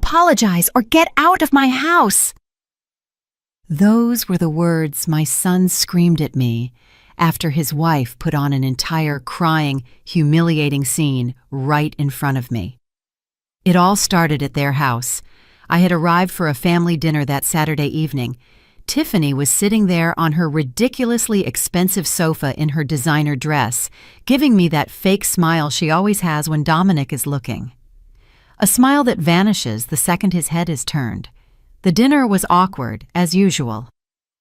apologize or get out of my house." Those were the words my son screamed at me after his wife put on an entire crying, humiliating scene right in front of me. It all started at their house. I had arrived for a family dinner that Saturday evening. Tiffany was sitting there on her ridiculously expensive sofa in her designer dress, giving me that fake smile she always has when Dominic is looking. A smile that vanishes the second his head is turned. The dinner was awkward, as usual.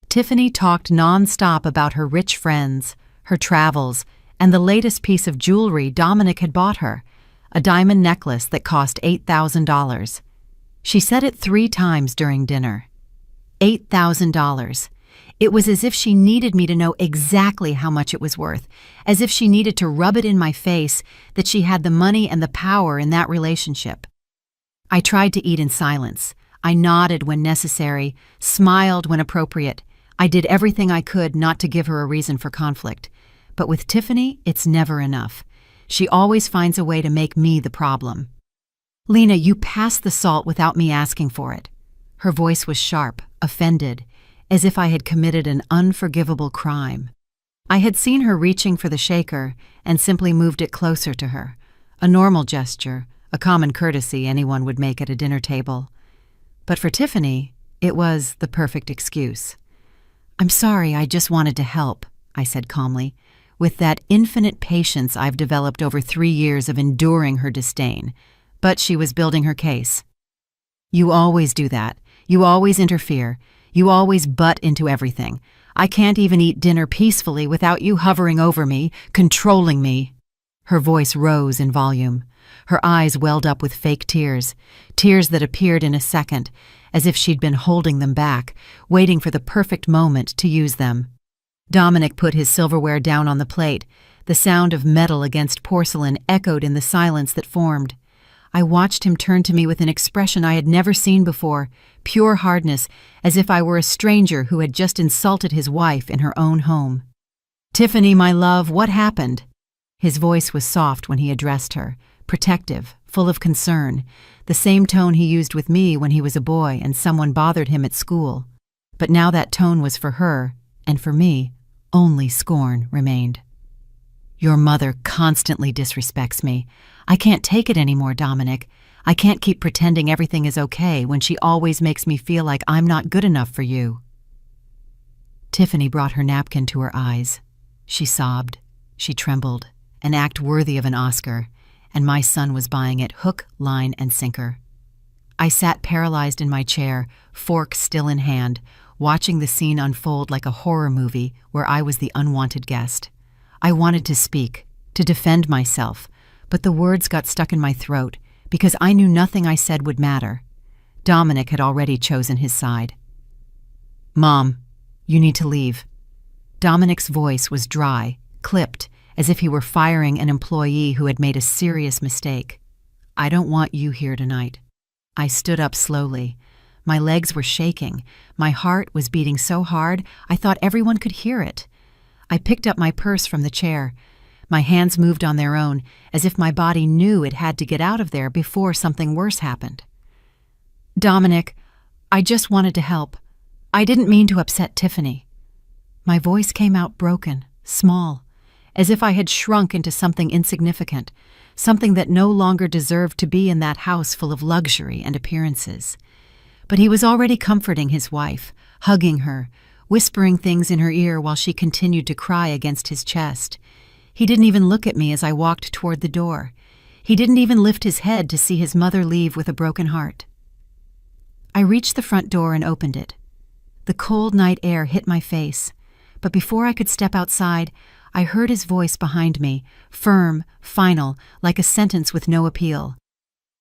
Tiffany talked non-stop about her rich friends, her travels, and the latest piece of jewelry Dominic had bought her, a diamond necklace that cost $8,000. She said it 3 times during dinner. $8,000. It was as if she needed me to know exactly how much it was worth, as if she needed to rub it in my face that she had the money and the power in that relationship. I tried to eat in silence. I nodded when necessary, smiled when appropriate. I did everything I could not to give her a reason for conflict. But with Tiffany, it's never enough. She always finds a way to make me the problem. "Lena, you passed the salt without me asking for it." Her voice was sharp, offended, as if I had committed an unforgivable crime. I had seen her reaching for the shaker and simply moved it closer to her. A normal gesture, a common courtesy anyone would make at a dinner table. But for Tiffany, it was the perfect excuse. "I'm sorry, I just wanted to help," I said calmly, with that infinite patience I've developed over 3 years of enduring her disdain. But she was building her case. "You always do that. You always interfere. You always butt into everything. I can't even eat dinner peacefully without you hovering over me, controlling me." Her voice rose in volume. Her eyes welled up with fake tears, tears that appeared in a second, as if she'd been holding them back, waiting for the perfect moment to use them. Dominic put his silverware down on the plate. The sound of metal against porcelain echoed in the silence that formed. I watched him turn to me with an expression I had never seen before, pure hardness, as if I were a stranger who had just insulted his wife in her own home. "Tiffany, my love, what happened?" His voice was soft when he addressed her, protective, full of concern, the same tone he used with me when he was a boy and someone bothered him at school. But now that tone was for her, and for me, only scorn remained. "Your mother constantly disrespects me. I can't take it anymore, Dominic. I can't keep pretending everything is okay when she always makes me feel like I'm not good enough for you." Tiffany brought her napkin to her eyes. She sobbed. She trembled, an act worthy of an Oscar, and my son was buying it hook, line, and sinker. I sat paralyzed in my chair, fork still in hand, watching the scene unfold like a horror movie where I was the unwanted guest. I wanted to speak, to defend myself, but the words got stuck in my throat because I knew nothing I said would matter. Dominic had already chosen his side. "Mom, you need to leave." Dominic's voice was dry, clipped, as if he were firing an employee who had made a serious mistake. "I don't want you here tonight." I stood up slowly. My legs were shaking. My heart was beating so hard I thought everyone could hear it. I picked up my purse from the chair. My hands moved on their own, as if my body knew it had to get out of there before something worse happened. "Dominic, I just wanted to help. I didn't mean to upset Tiffany." My voice came out broken, small, as if I had shrunk into something insignificant, something that no longer deserved to be in that house full of luxury and appearances. But he was already comforting his wife, hugging her, whispering things in her ear while she continued to cry against his chest. He didn't even look at me as I walked toward the door. He didn't even lift his head to see his mother leave with a broken heart. I reached the front door and opened it. The cold night air hit my face, but before I could step outside, I heard his voice behind me, firm, final, like a sentence with no appeal.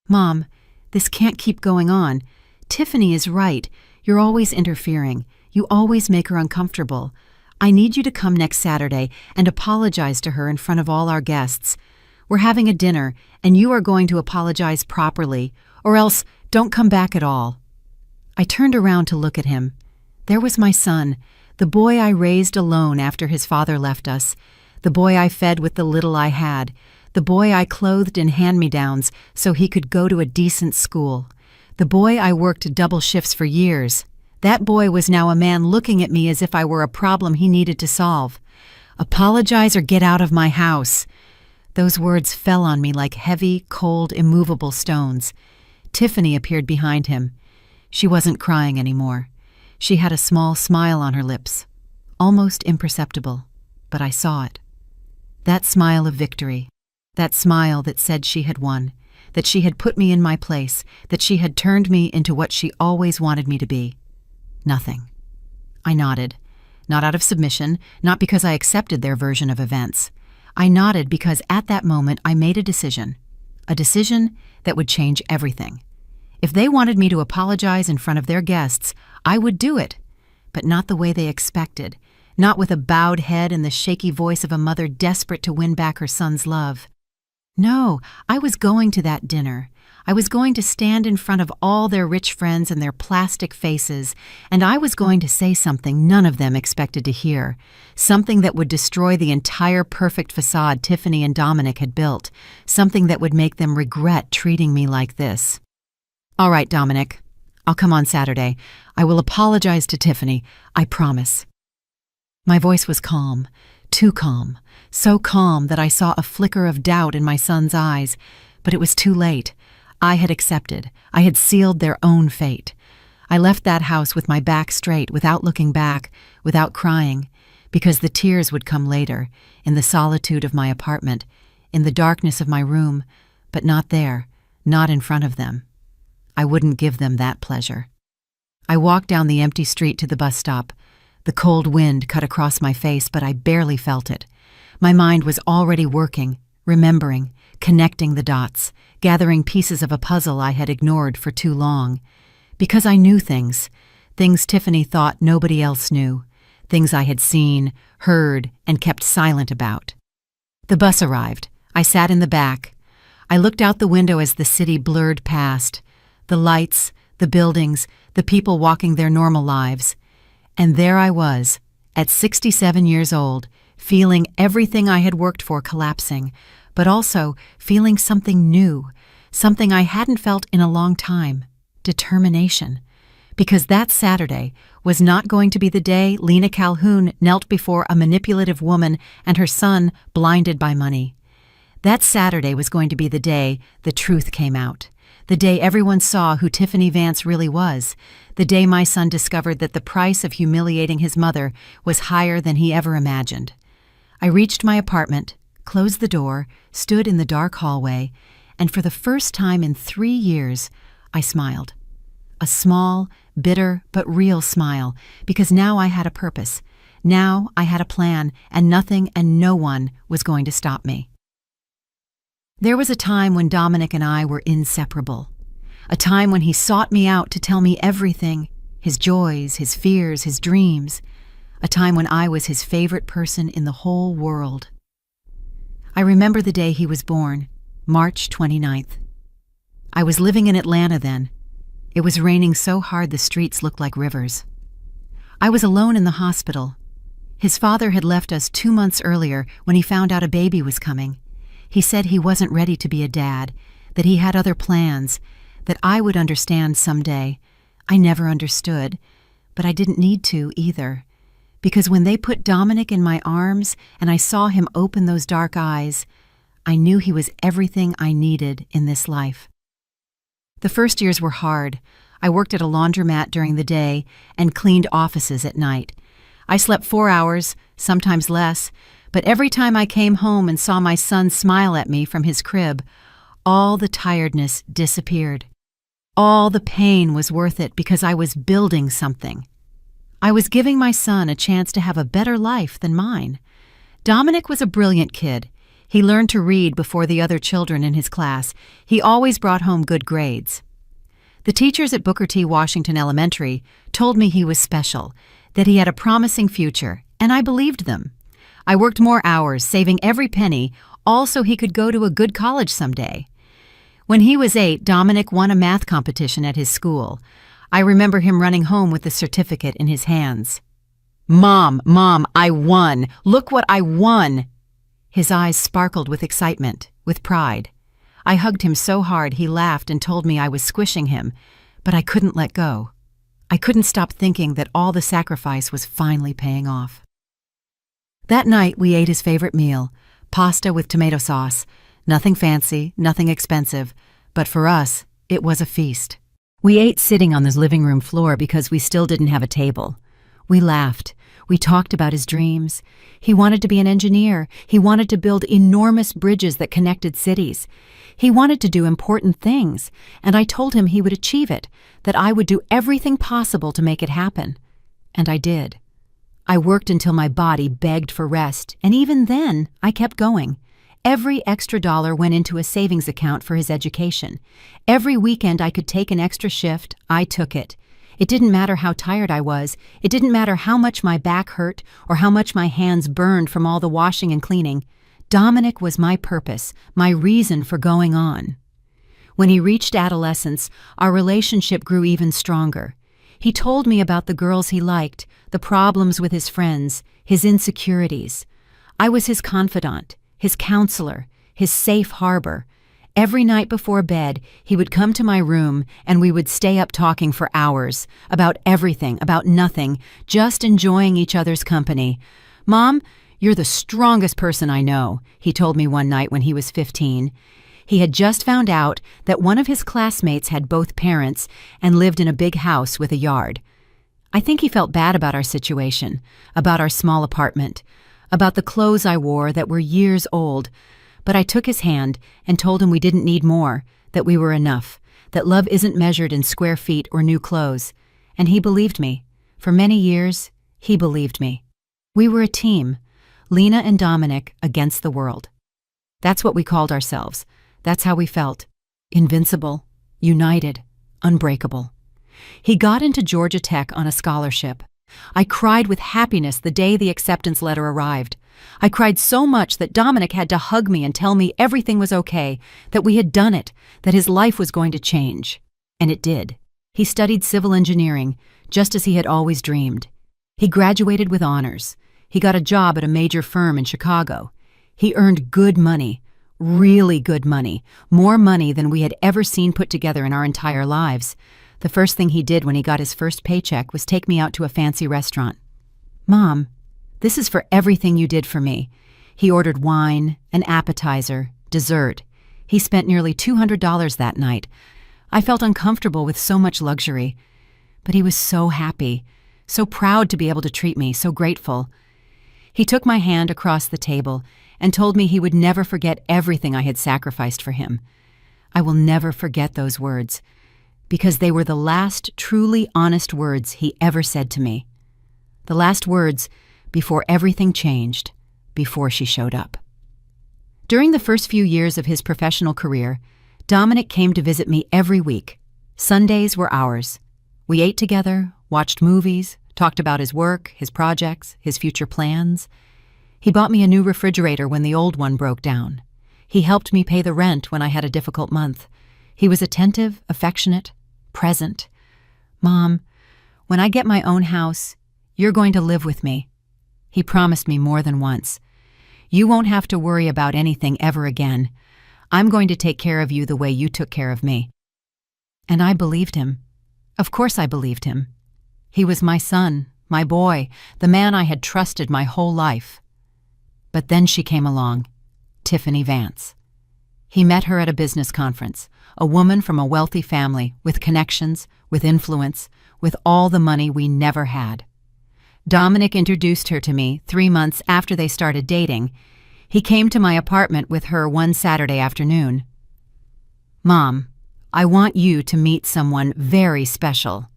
"Mom, this can't keep going on. Tiffany is right. You're always interfering. You always make her uncomfortable. I need you to come next Saturday and apologize to her in front of all our guests. We're having a dinner, and you are going to apologize properly, or else don't come back at all." I turned around to look at him. There was my son, the boy I raised alone after his father left us, the boy I fed with the little I had, the boy I clothed in hand-me-downs so he could go to a decent school, The boy I worked double shifts for years. That boy was now a man looking at me as if I were a problem he needed to solve. Apologize or get out of my house. Those words fell on me like heavy, cold, immovable stones. Tiffany appeared behind him. She wasn't crying anymore. She had a small smile on her lips, almost imperceptible, but I saw it. That smile of victory, that smile that said she had won, that she had put me in my place, that she had turned me into what she always wanted me to be. Nothing. I nodded, not out of submission, not because I accepted their version of events. I nodded because at that moment I made a decision that would change everything. If they wanted me to apologize in front of their guests, I would do it, but not the way they expected, not with a bowed head and the shaky voice of a mother desperate to win back her son's love. No, I was going to that dinner. I was going to stand in front of all their rich friends and their plastic faces, and I was going to say something none of them expected to hear, something that would destroy the entire perfect facade Tiffany and Dominic had built, something that would make them regret treating me like this. All right, Dominic, I'll come on Saturday. I will apologize to Tiffany, I promise. My voice was calm, too calm, so calm that I saw a flicker of doubt in my son's eyes, but it was too late. I had accepted. I had sealed their own fate. I left that house with my back straight, without looking back, without crying, because the tears would come later, in the solitude of my apartment, in the darkness of my room, but not there, not in front of them. I wouldn't give them that pleasure. I walked down the empty street to the bus stop. The cold wind cut across my face, but I barely felt it. My mind was already working, remembering, connecting the dots, gathering pieces of a puzzle I had ignored for too long. Because I knew things Tiffany thought nobody else knew, things I had seen, heard, and kept silent about. The bus arrived. I sat in the back. I looked out the window as the city blurred past, the lights, the buildings, the people walking their normal lives. And there I was, at 67 years old, feeling everything I had worked for collapsing, but also feeling something new, something I hadn't felt in a long time, determination. Because that Saturday was not going to be the day Lena Calhoun knelt before a manipulative woman and her son blinded by money. That Saturday was going to be the day the truth came out, the day everyone saw who Tiffany Vance really was, the day my son discovered that the price of humiliating his mother was higher than he ever imagined. I reached my apartment, closed the door, stood in the dark hallway, and for the first time in 3 years, I smiled. A small, bitter, but real smile, because now I had a purpose. Now I had a plan, and nothing and no one was going to stop me. There was a time when Dominic and I were inseparable. A time when he sought me out to tell me everything, his joys, his fears, his dreams. A time when I was his favorite person in the whole world. I remember the day he was born, March 29th. I was living in Atlanta then. It was raining so hard the streets looked like rivers. I was alone in the hospital. His father had left us 2 months earlier when he found out a baby was coming. He said he wasn't ready to be a dad, that he had other plans, that I would understand someday. I never understood, but I didn't need to either. Because when they put Dominic in my arms and I saw him open those dark eyes, I knew he was everything I needed in this life. The first years were hard. I worked at a laundromat during the day and cleaned offices at night. I slept 4 hours, sometimes less, but every time I came home and saw my son smile at me from his crib, all the tiredness disappeared. All the pain was worth it because I was building something. I was giving my son a chance to have a better life than mine. Dominic was a brilliant kid. He learned to read before the other children in his class. He always brought home good grades. The teachers at Booker T. Washington Elementary told me he was special, that he had a promising future, and I believed them. I worked more hours, saving every penny, all so he could go to a good college someday. When he was 8, Dominic won a math competition at his school. I remember him running home with the certificate in his hands. Mom, I won! Look what I won!" His eyes sparkled with excitement, with pride. I hugged him so hard he laughed and told me I was squishing him, But I couldn't let go. I couldn't stop thinking that all the sacrifice was finally paying off. That night, we ate his favorite meal, pasta with tomato sauce. Nothing fancy, nothing expensive, but for us, it was a feast. We ate sitting on his living room floor because we still didn't have a table. We laughed. We talked about his dreams. He wanted to be an engineer. He wanted to build enormous bridges that connected cities. He wanted to do important things, and I told him he would achieve it, that I would do everything possible to make it happen. And I did. I worked until my body begged for rest, and even then, I kept going. Every extra dollar went into a savings account for his education. Every weekend I could take an extra shift, I took it. It didn't matter how tired I was. It didn't matter how much my back hurt or how much my hands burned from all the washing and cleaning. Dominic was my purpose, my reason for going on. When he reached adolescence, our relationship grew even stronger. He told me about the girls he liked, the problems with his friends, his insecurities. I was his confidant, his counselor, his safe harbor. Every night before bed, he would come to my room and we would stay up talking for hours, about everything, about nothing, just enjoying each other's company. "Mom, you're the strongest person I know," he told me one night when he was 15. He had just found out that one of his classmates had both parents and lived in a big house with a yard. I think he felt bad about our situation, about our small apartment, about the clothes I wore that were years old. But I took his hand and told him we didn't need more, that we were enough, that love isn't measured in square feet or new clothes. And he believed me. For many years, he believed me. We were a team, Lena and Dominic against the world. That's what we called ourselves. That's how we felt. Invincible, united, unbreakable. He got into Georgia Tech on a scholarship. I cried with happiness the day the acceptance letter arrived. I cried so much that Dominic had to hug me and tell me everything was okay, that we had done it, that his life was going to change. And it did. He studied civil engineering, just as he had always dreamed. He graduated with honors. He got a job at a major firm in Chicago. He earned good money, really good money, more money than we had ever seen put together in our entire lives. The first thing he did when he got his first paycheck was take me out to a fancy restaurant. "Mom, this is for everything you did for me." He ordered wine, an appetizer, dessert. He spent nearly $200 that night. I felt uncomfortable with so much luxury. But he was so happy, so proud to be able to treat me, so grateful. He took my hand across the table and told me he would never forget everything I had sacrificed for him. I will never forget those words, because they were the last truly honest words he ever said to me. The last words before everything changed, before she showed up. During the first few years of his professional career, Dominic came to visit me every week. Sundays were ours. We ate together, watched movies, talked about his work, his projects, his future plans. He bought me a new refrigerator when the old one broke down. He helped me pay the rent when I had a difficult month. He was attentive, affectionate, present. "Mom, when I get my own house, you're going to live with me." He promised me more than once. "You won't have to worry about anything ever again. I'm going to take care of you the way you took care of me." And I believed him. Of course I believed him. He was my son, my boy, the man I had trusted my whole life. But then she came along, Tiffany Vance. He met her at a business conference, a woman from a wealthy family, with connections, with influence, with all the money we never had. Dominic introduced her to me 3 months after they started dating. He came to my apartment with her one Saturday afternoon. "Mom, I want you to meet someone very special."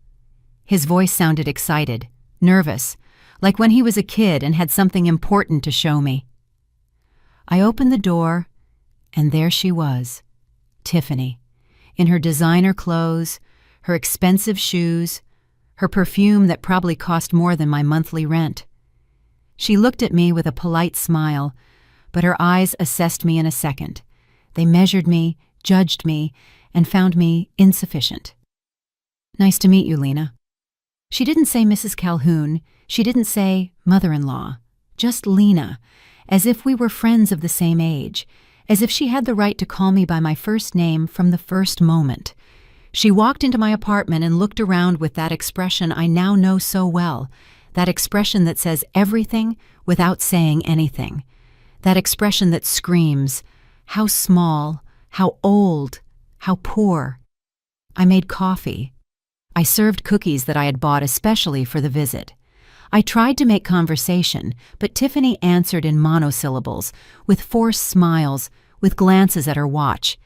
His voice sounded excited, nervous, like when he was a kid and had something important to show me. I opened the door, and there she was, Tiffany, in her designer clothes, her expensive shoes, her perfume that probably cost more than my monthly rent. She looked at me with a polite smile, but her eyes assessed me in a second. They measured me, judged me, and found me insufficient. "Nice to meet you, Lena." She didn't say Mrs. Calhoun. She didn't say mother-in-law. Just Lena, as if we were friends of the same age, as if she had the right to call me by my first name from the first moment. She walked into my apartment and looked around with that expression I now know so well, that expression that says everything without saying anything, that expression that screams, how small, how old, how poor. I made coffee. I served cookies that I had bought especially for the visit. I tried to make conversation, but Tiffany answered in monosyllables, with forced smiles, with glances at her watch,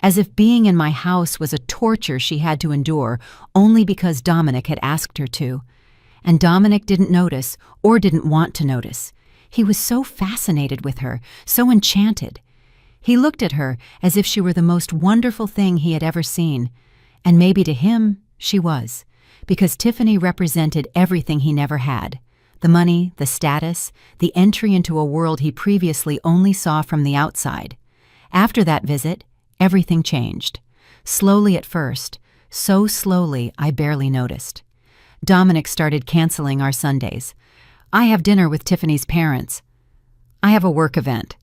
as if being in my house was a torture she had to endure only because Dominic had asked her to. And Dominic didn't notice or didn't want to notice. He was so fascinated with her, so enchanted. He looked at her as if she were the most wonderful thing he had ever seen, and maybe to him she was, because Tiffany represented everything he never had: the money, the status, the entry into a world he previously only saw from the outside. After that visit, everything changed. Slowly at first, so slowly I barely noticed. Dominic started canceling our Sundays. I have dinner with Tiffany's parents. I have a work event.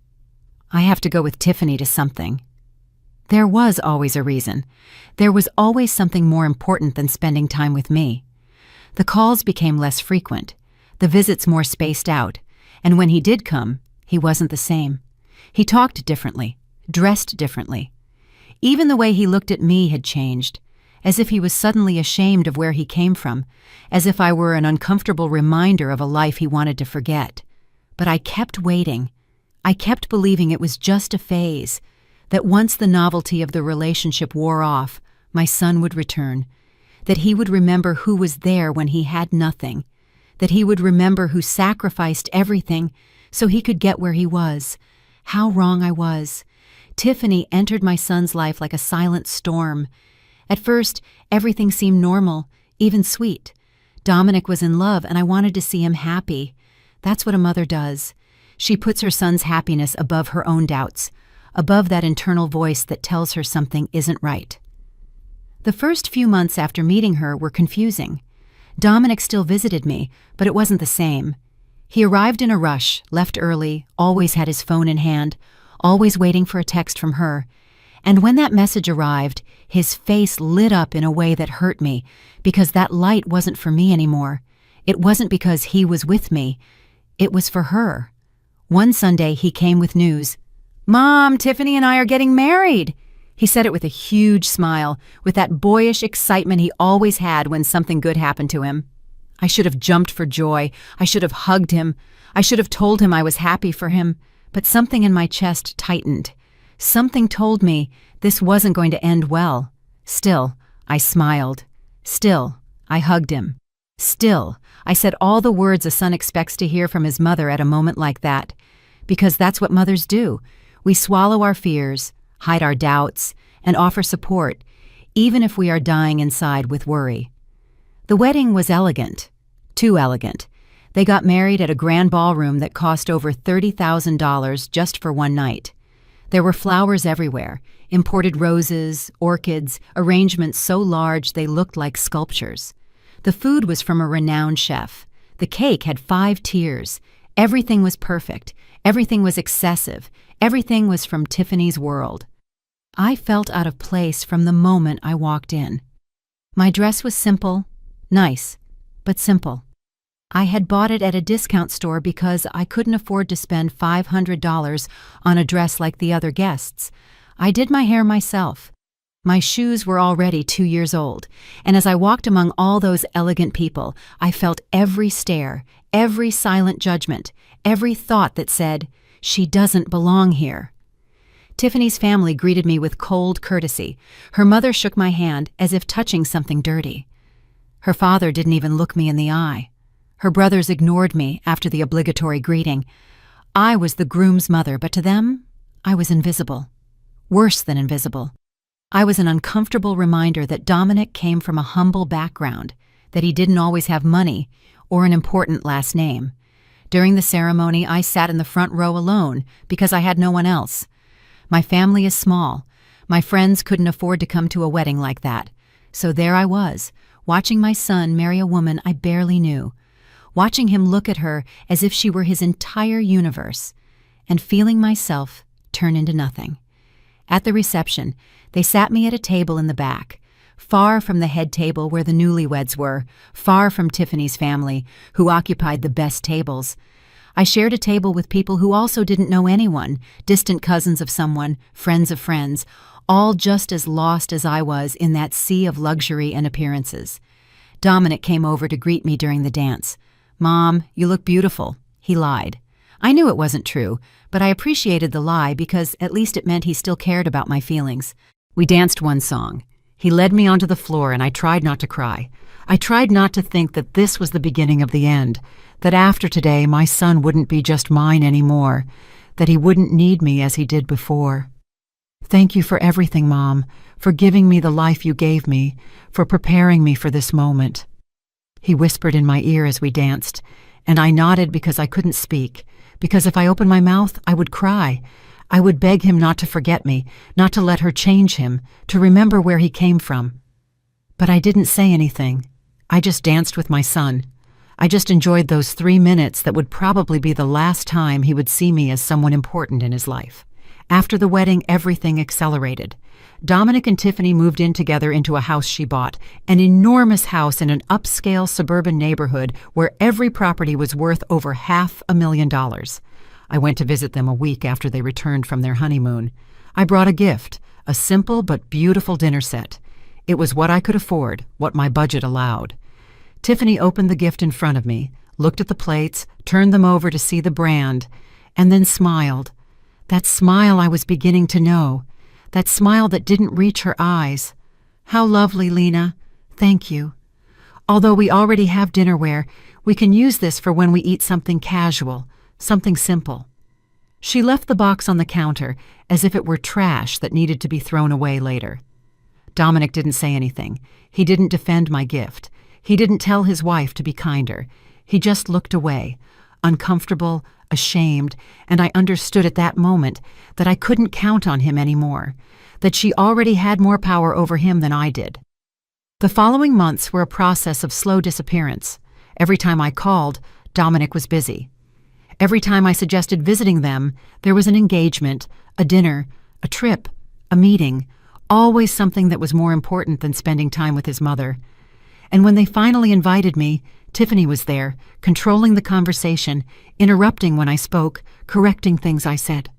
I have to go with Tiffany to something. There was always a reason. There was always something more important than spending time with me. The calls became less frequent, the visits more spaced out, and when he did come, he wasn't the same. He talked differently, dressed differently. Even the way he looked at me had changed, as if he was suddenly ashamed of where he came from, as if I were an uncomfortable reminder of a life he wanted to forget. But I kept waiting. I kept believing it was just a phase, that once the novelty of the relationship wore off, my son would return, that he would remember who was there when he had nothing, that he would remember who sacrificed everything so he could get where he was. How wrong I was. Tiffany entered my son's life like a silent storm. At first, everything seemed normal, even sweet. Dominic was in love, and I wanted to see him happy. That's what a mother does. She puts her son's happiness above her own doubts, above that internal voice that tells her something isn't right. The first few months after meeting her were confusing. Dominic still visited me, but it wasn't the same. He arrived in a rush, left early, always had his phone in hand, always waiting for a text from her. And when that message arrived, his face lit up in a way that hurt me, because that light wasn't for me anymore. It wasn't because he was with me. It was for her. One Sunday, he came with news. "Mom, Tiffany and I are getting married." He said it with a huge smile, with that boyish excitement he always had when something good happened to him. I should have jumped for joy. I should have hugged him. I should have told him I was happy for him. But something in my chest tightened. Something told me this wasn't going to end well. Still, I smiled. Still, I hugged him. Still, I said all the words a son expects to hear from his mother at a moment like that. Because that's what mothers do. We swallow our fears, hide our doubts, and offer support, even if we are dying inside with worry. The wedding was elegant. Too elegant. They got married at a grand ballroom that cost over $30,000 just for one night. There were flowers everywhere, imported roses, orchids, arrangements so large they looked like sculptures. The food was from a renowned chef. The cake had 5 tiers. Everything was perfect. Everything was excessive. Everything was from Tiffany's world. I felt out of place from the moment I walked in. My dress was simple, nice, but simple. I had bought it at a discount store because I couldn't afford to spend $500 on a dress like the other guests. I did my hair myself. My shoes were already 2 years old, and as I walked among all those elegant people, I felt every stare, every silent judgment, every thought that said, "She doesn't belong here." Tiffany's family greeted me with cold courtesy. Her mother shook my hand as if touching something dirty. Her father didn't even look me in the eye. Her brothers ignored me after the obligatory greeting. I was the groom's mother, but to them, I was invisible. Worse than invisible. I was an uncomfortable reminder that Dominic came from a humble background, that he didn't always have money or an important last name. During the ceremony, I sat in the front row alone because I had no one else. My family is small. My friends couldn't afford to come to a wedding like that. So there I was, watching my son marry a woman I barely knew, watching him look at her as if she were his entire universe, and feeling myself turn into nothing. At the reception, they sat me at a table in the back. far from the head table where the newlyweds were, far from Tiffany's family, who occupied the best tables. I shared a table with people who also didn't know anyone, distant cousins of someone, friends of friends, all just as lost as I was in that sea of luxury and appearances. Dominic came over to greet me during the dance. "Mom, you look beautiful." He lied. I knew it wasn't true, but I appreciated the lie because at least it meant he still cared about my feelings. We danced one song. He led me onto the floor and I tried not to cry. I tried not to think that this was the beginning of the end, that after today my son wouldn't be just mine anymore, that he wouldn't need me as he did before. "Thank you for everything, Mom, for giving me the life you gave me, for preparing me for this moment." He whispered in my ear as we danced, and I nodded because I couldn't speak, because if I opened my mouth, I would cry. I would beg him not to forget me, not to let her change him, to remember where he came from. But I didn't say anything. I just danced with my son. I just enjoyed those 3 minutes that would probably be the last time he would see me as someone important in his life. After the wedding, everything accelerated. Dominic and Tiffany moved in together into a house she bought, an enormous house in an upscale suburban neighborhood where every property was worth over $500,000. I went to visit them a week after they returned from their honeymoon. I brought a gift, a simple but beautiful dinner set. It was what I could afford, what my budget allowed. Tiffany opened the gift in front of me, looked at the plates, turned them over to see the brand, and then smiled. That smile I was beginning to know. That smile that didn't reach her eyes. "How lovely, Lena. Thank you. Although we already have dinnerware, we can use this for when we eat something casual, something simple." She left the box on the counter as if it were trash that needed to be thrown away later. Dominic didn't say anything. He didn't defend my gift. He didn't tell his wife to be kinder. He just looked away, uncomfortable, ashamed, and I understood at that moment that I couldn't count on him anymore, that she already had more power over him than I did. The following months were a process of slow disappearance. Every time I called, Dominic was busy. Every time I suggested visiting them, there was an engagement, a dinner, a trip, a meeting, always something that was more important than spending time with his mother. And when they finally invited me, Tiffany was there, controlling the conversation, interrupting when I spoke, correcting things I said.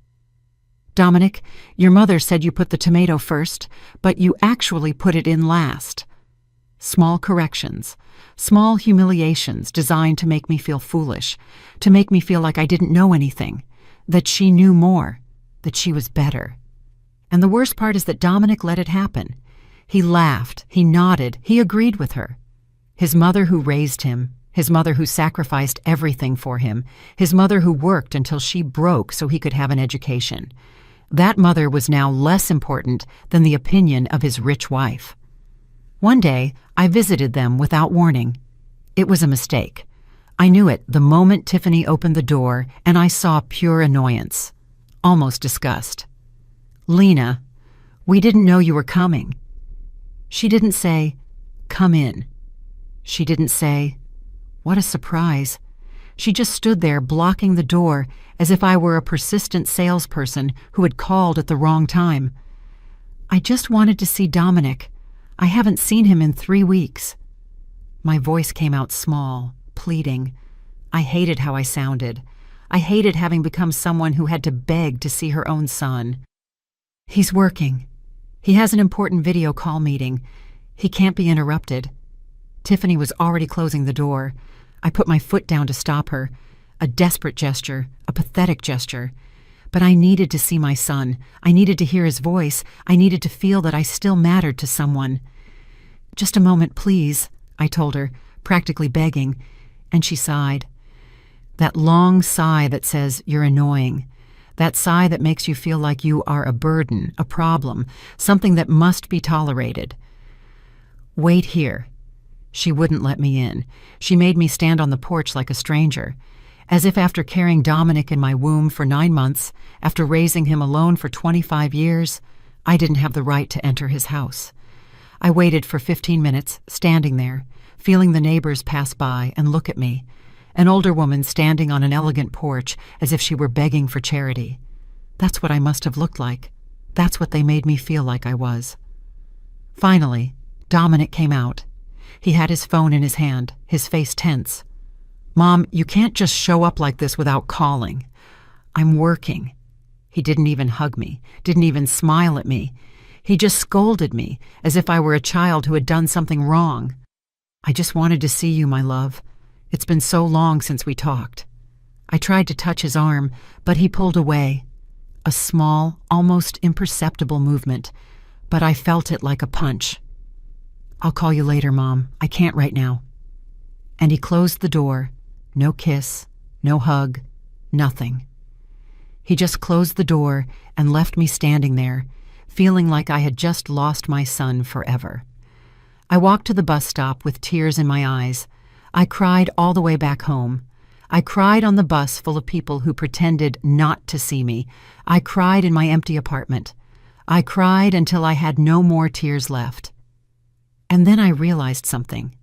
"Dominic, your mother said you put the tomato first, but you actually put it in last." Small corrections, small humiliations designed to make me feel foolish, to make me feel like I didn't know anything, that she knew more, that she was better. And the worst part is that Dominic let it happen. He laughed, he nodded, he agreed with her. His mother who raised him, his mother who sacrificed everything for him, his mother who worked until she broke so he could have an education. That mother was now less important than the opinion of his rich wife. One day, I visited them without warning. It was a mistake. I knew it the moment Tiffany opened the door, and I saw pure annoyance, almost disgust. "Lena, we didn't know you were coming." She didn't say, "Come in." She didn't say, "What a surprise." She just stood there blocking the door as if I were a persistent salesperson who had called at the wrong time. "I just wanted to see Dominic. I haven't seen him in 3 weeks." My voice came out small, pleading. I hated how I sounded. I hated having become someone who had to beg to see her own son. "He's working. He has an important video call meeting. He can't be interrupted." Tiffany was already closing the door. I put my foot down to stop her. A desperate gesture, a pathetic gesture. But I needed to see my son. I needed to hear his voice. I needed to feel that I still mattered to someone. "Just a moment, please," I told her, practically begging, and she sighed. That long sigh that says, "You're annoying." That sigh that makes you feel like you are a burden, a problem, something that must be tolerated. "Wait here." She wouldn't let me in. She made me stand on the porch like a stranger, as if after carrying Dominic in my womb for 9 months, after raising him alone for 25 years, I didn't have the right to enter his house. I waited for 15 minutes, standing there, feeling the neighbors pass by and look at me, an older woman standing on an elegant porch as if she were begging for charity. That's what I must have looked like. That's what they made me feel like I was. Finally, Dominic came out. He had his phone in his hand, his face tense. "Mom, you can't just show up like this without calling. I'm working." He didn't even hug me, didn't even smile at me. He just scolded me as if I were a child who had done something wrong. "I just wanted to see you, my love. It's been so long since we talked." I tried to touch his arm, but he pulled away. A small, almost imperceptible movement, but I felt it like a punch. "I'll call you later, Mom. I can't right now." And he closed the door. No kiss, no hug, nothing. He just closed the door and left me standing there, feeling like I had just lost my son forever. I walked to the bus stop with tears in my eyes. I cried all the way back home. I cried on the bus full of people who pretended not to see me. I cried in my empty apartment. I cried until I had no more tears left. And then I realized something.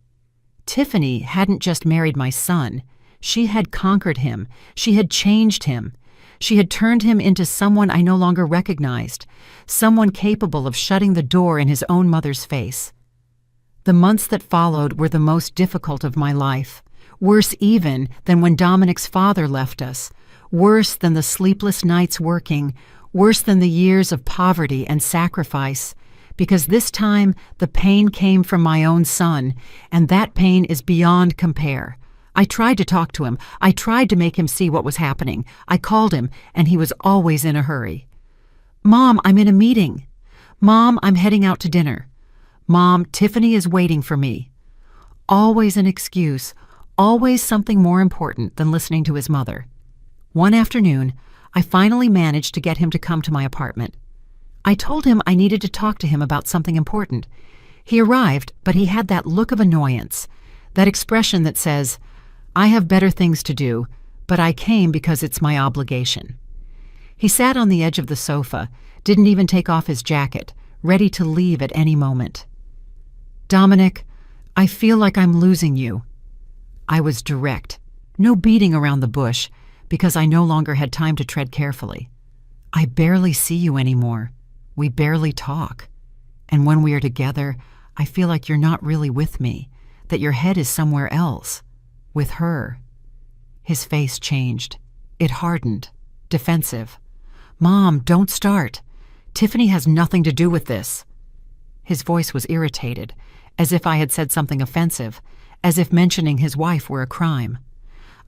Tiffany hadn't just married my son. She had conquered him. She had changed him. She had turned him into someone I no longer recognized, someone capable of shutting the door in his own mother's face. The months that followed were the most difficult of my life, worse even than when Dominic's father left us, worse than the sleepless nights working, worse than the years of poverty and sacrifice, because this time the pain came from my own son, and that pain is beyond compare. I tried to talk to him. I tried to make him see what was happening. I called him, and he was always in a hurry. "Mom, I'm in a meeting." "Mom, I'm heading out to dinner." "Mom, Tiffany is waiting for me." Always an excuse, always something more important than listening to his mother. One afternoon, I finally managed to get him to come to my apartment. I told him I needed to talk to him about something important. He arrived, but he had that look of annoyance, that expression that says, "I have better things to do, but I came because it's my obligation." He sat on the edge of the sofa, didn't even take off his jacket, ready to leave at any moment. "Dominic, I feel like I'm losing you." I was direct, no beating around the bush, because I no longer had time to tread carefully. "I barely see you anymore. We barely talk. And when we are together, I feel like you're not really with me, that your head is somewhere else. With her." His face changed. It hardened, defensive. "Mom, don't start. Tiffany has nothing to do with this." His voice was irritated, as if I had said something offensive, as if mentioning his wife were a crime.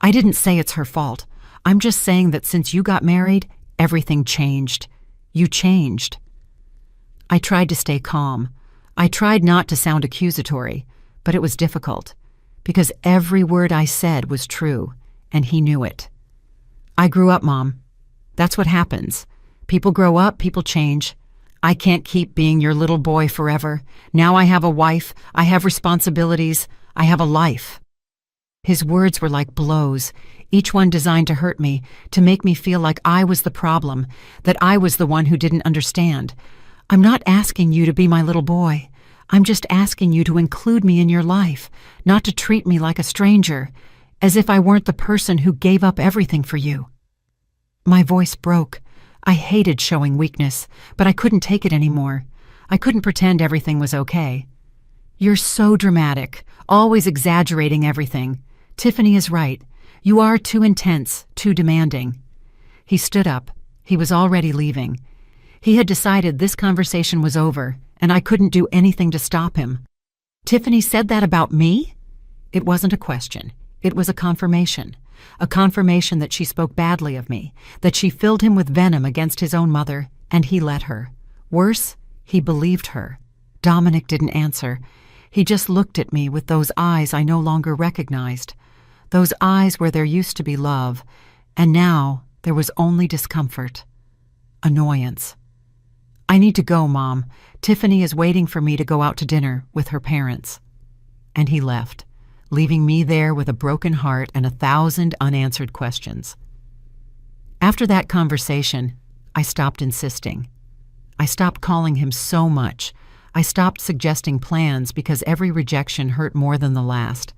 "I didn't say it's her fault. I'm just saying that since you got married, everything changed. You changed." I tried to stay calm. I tried not to sound accusatory, but it was difficult, because every word I said was true, and he knew it. "I grew up, Mom. That's what happens. People grow up, people change. I can't keep being your little boy forever. Now I have a wife, I have responsibilities, I have a life." His words were like blows, each one designed to hurt me, to make me feel like I was the problem, that I was the one who didn't understand. "I'm not asking you to be my little boy. I'm just asking you to include me in your life, not to treat me like a stranger, as if I weren't the person who gave up everything for you." My voice broke. I hated showing weakness, but I couldn't take it anymore. I couldn't pretend everything was okay. "You're so dramatic, always exaggerating everything. Tiffany is right. You are too intense, too demanding." He stood up. He was already leaving. He had decided this conversation was over, and I couldn't do anything to stop him. "Tiffany said that about me?" It wasn't a question. It was a confirmation that she spoke badly of me, that she filled him with venom against his own mother, and he let her. Worse, he believed her. Dominic didn't answer. He just looked at me with those eyes I no longer recognized, those eyes where there used to be love, and now there was only discomfort, annoyance. "I need to go, Mom. Tiffany is waiting for me to go out to dinner with her parents." And he left, leaving me there with a broken heart and 1,000 unanswered questions. After that conversation, I stopped insisting. I stopped calling him so much. I stopped suggesting plans because every rejection hurt more than the last.